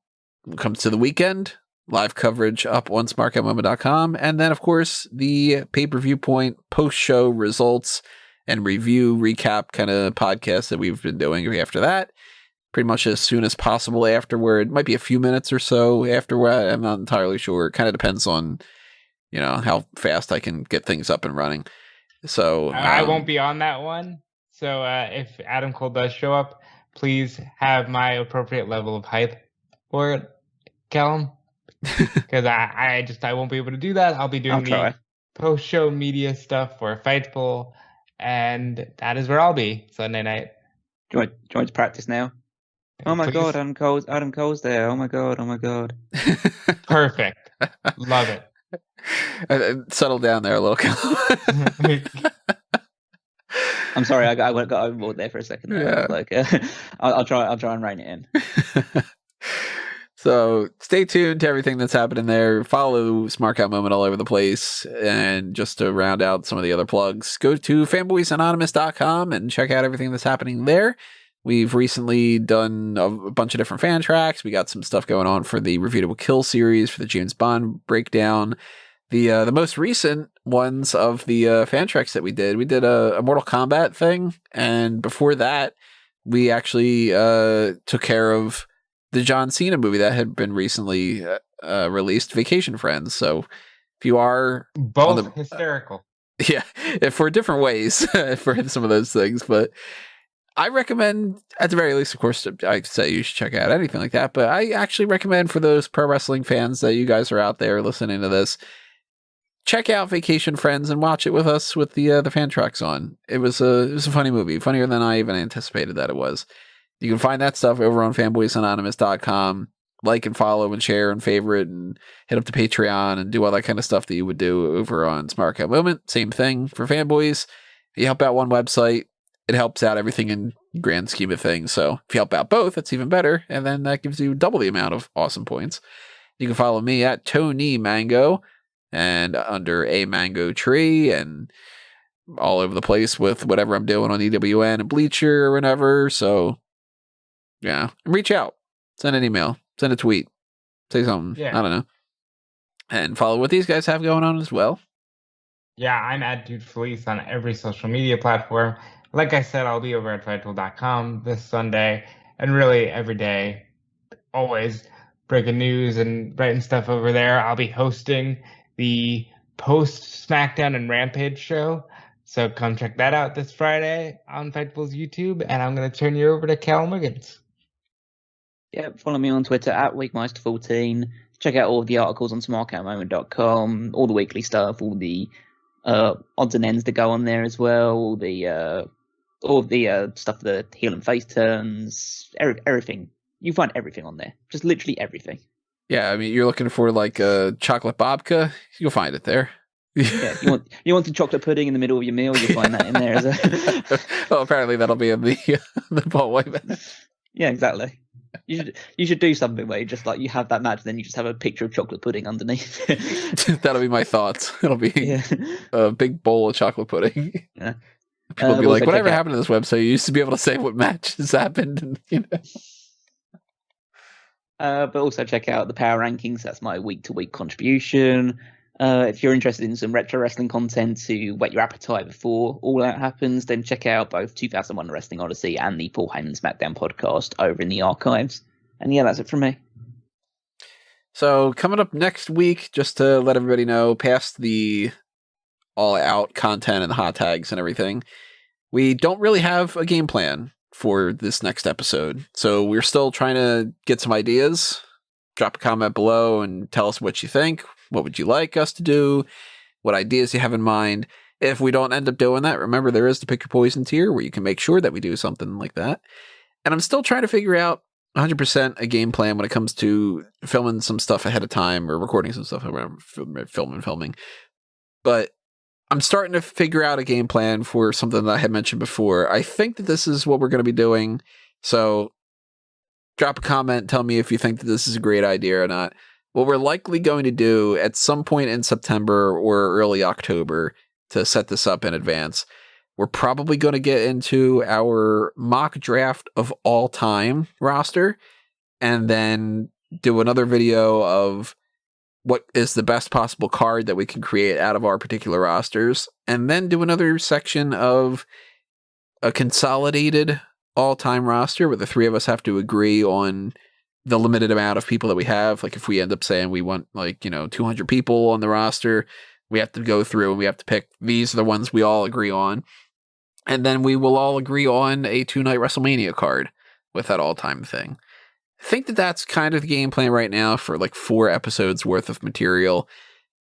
it comes to the weekend, live coverage up on smarkatmoment.com. And then, of course, the Pay-Per-Viewpoint post-show results and review recap kind of podcast that we've been doing after that. Pretty much as soon as possible afterward. It might be a few minutes or so afterward. I'm not entirely sure. It kind of depends on, how fast I can get things up and running. So I won't be on that one. So if Adam Cole does show up, please have my appropriate level of hype for it, Callum. Because I won't be able to do that. I'll be doing the post-show media stuff for Fightful, and that is where I'll be Sunday night. Do you want to practice now? Oh my God, Adam Cole's there. Oh my God. Perfect. Love it. Settle down there a little. I'm sorry, I got overboard there for a second. Yeah. I'll try and rein it in. So stay tuned to everything that's happening there. Follow Smark Out Moment all over the place. And just to round out some of the other plugs, go to fanboysanonymous.com and check out everything that's happening there. We've recently done a bunch of different fan tracks. We got some stuff going on for the Review to Kill series for the James Bond breakdown. The most recent ones of the fan tracks that we did a Mortal Kombat thing. And before that, we actually took care of the John Cena movie that had been recently released, Vacation Friends. So if you are both hysterical. Yeah, for different ways for some of those things, but I recommend, at the very least, of course, I say you should check out anything like that, but I actually recommend for those pro wrestling fans that you guys are out there listening to this, check out Vacation Friends and watch it with us with the fan tracks on. It was a funny movie, funnier than I even anticipated that it was. You can find that stuff over on fanboysanonymous.com. Like and follow and share and favorite and hit up the Patreon and do all that kind of stuff that you would do over on Smark Out Moment. Same thing for fanboys. You help out one website, it helps out everything in, grand scheme of things. So if you help out both, it's even better. And then that gives you double the amount of awesome points. You can follow me at Tony Mango and under a mango tree and all over the place with whatever I'm doing on EWN and Bleacher or whatever. So yeah, reach out, send an email, send a tweet, say something. Yeah. I don't know. And follow what these guys have going on as well. Yeah, I'm at Dude Felice on every social media platform. Like I said, I'll be over at Fightful.com this Sunday and really every day, always breaking news and writing stuff over there. I'll be hosting the post SmackDown and Rampage show. So come check that out this Friday on Fightful's YouTube. And I'm going to turn you over to Cal Miggins. Yeah, follow me on Twitter at Weekmeister14. Check out all the articles on smarkoutmoment.com, all the weekly stuff, all the odds and ends that go on there as well, all the stuff, the heel and face turns, everything. You find everything on there, just literally everything. Yeah, I mean, you're looking for like a chocolate babka, you'll find it there. Yeah, you want the chocolate pudding in the middle of your meal, you'll find that in there as well. Well, apparently that'll be in the hallway. Yeah, exactly. You should do something where you just like you have that match, then you just have a picture of chocolate pudding underneath. That'll be my thoughts. It'll be a big bowl of chocolate pudding. Yeah. People will be like, whatever happened to this website? You used to be able to say what matches happened, and, you know. But also check out the Power Rankings. That's my week-to-week contribution. If you're interested in some retro wrestling content to whet your appetite before All Out happens, then check out both 2001 Wrestling Odyssey and the Paul Heyman SmackDown podcast over in the archives. And yeah, that's it from me. So coming up next week, just to let everybody know, past the All Out content and the hot tags and everything, we don't really have a game plan for this next episode. So we're still trying to get some ideas. Drop a comment below and tell us what you think. What would you like us to do? What ideas you have in mind? If we don't end up doing that, remember there is the Pick Your Poison tier where you can make sure that we do something like that. And I'm still trying to figure out 100% a game plan when it comes to filming some stuff ahead of time or recording some stuff, or whatever, filming. But I'm starting to figure out a game plan for something that I had mentioned before. I think that this is what we're going to be doing. So drop a comment, tell me if you think that this is a great idea or not. What we're likely going to do at some point in September or early October to set this up in advance, we're probably going to get into our mock draft of all time roster and then do another video of what is the best possible card that we can create out of our particular rosters, and then do another section of a consolidated all-time roster where the three of us have to agree on the limited amount of people that we have. Like if we end up saying we want 200 people on the roster, we have to go through and we have to pick, these are the ones we all agree on. And then we will all agree on a 2-night WrestleMania card with that all-time thing. I think that that's kind of the game plan right now for like 4 episodes worth of material.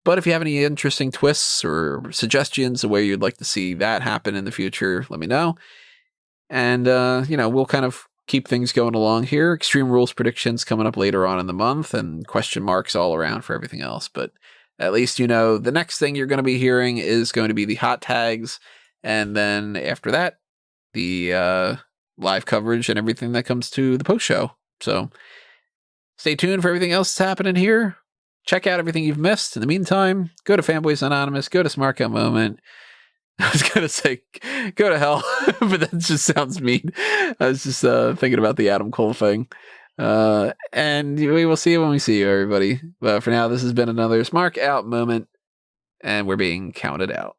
But if you have any interesting twists or suggestions of where you'd like to see that happen in the future, let me know. And, we'll kind of keep things going along here. Extreme Rules predictions coming up later on in the month and question marks all around for everything else. But at least, the next thing you're going to be hearing is going to be the hot tags. And then after that, the live coverage and everything that comes to the post show. So stay tuned for everything else that's happening here. Check out everything you've missed. In the meantime, go to Fanboys Anonymous, go to Smark Out Moment. I was going to say, go to hell, but that just sounds mean. I was just thinking about the Adam Cole thing. And we will see you when we see you, everybody. But for now, this has been another Smark Out Moment, and we're being counted out.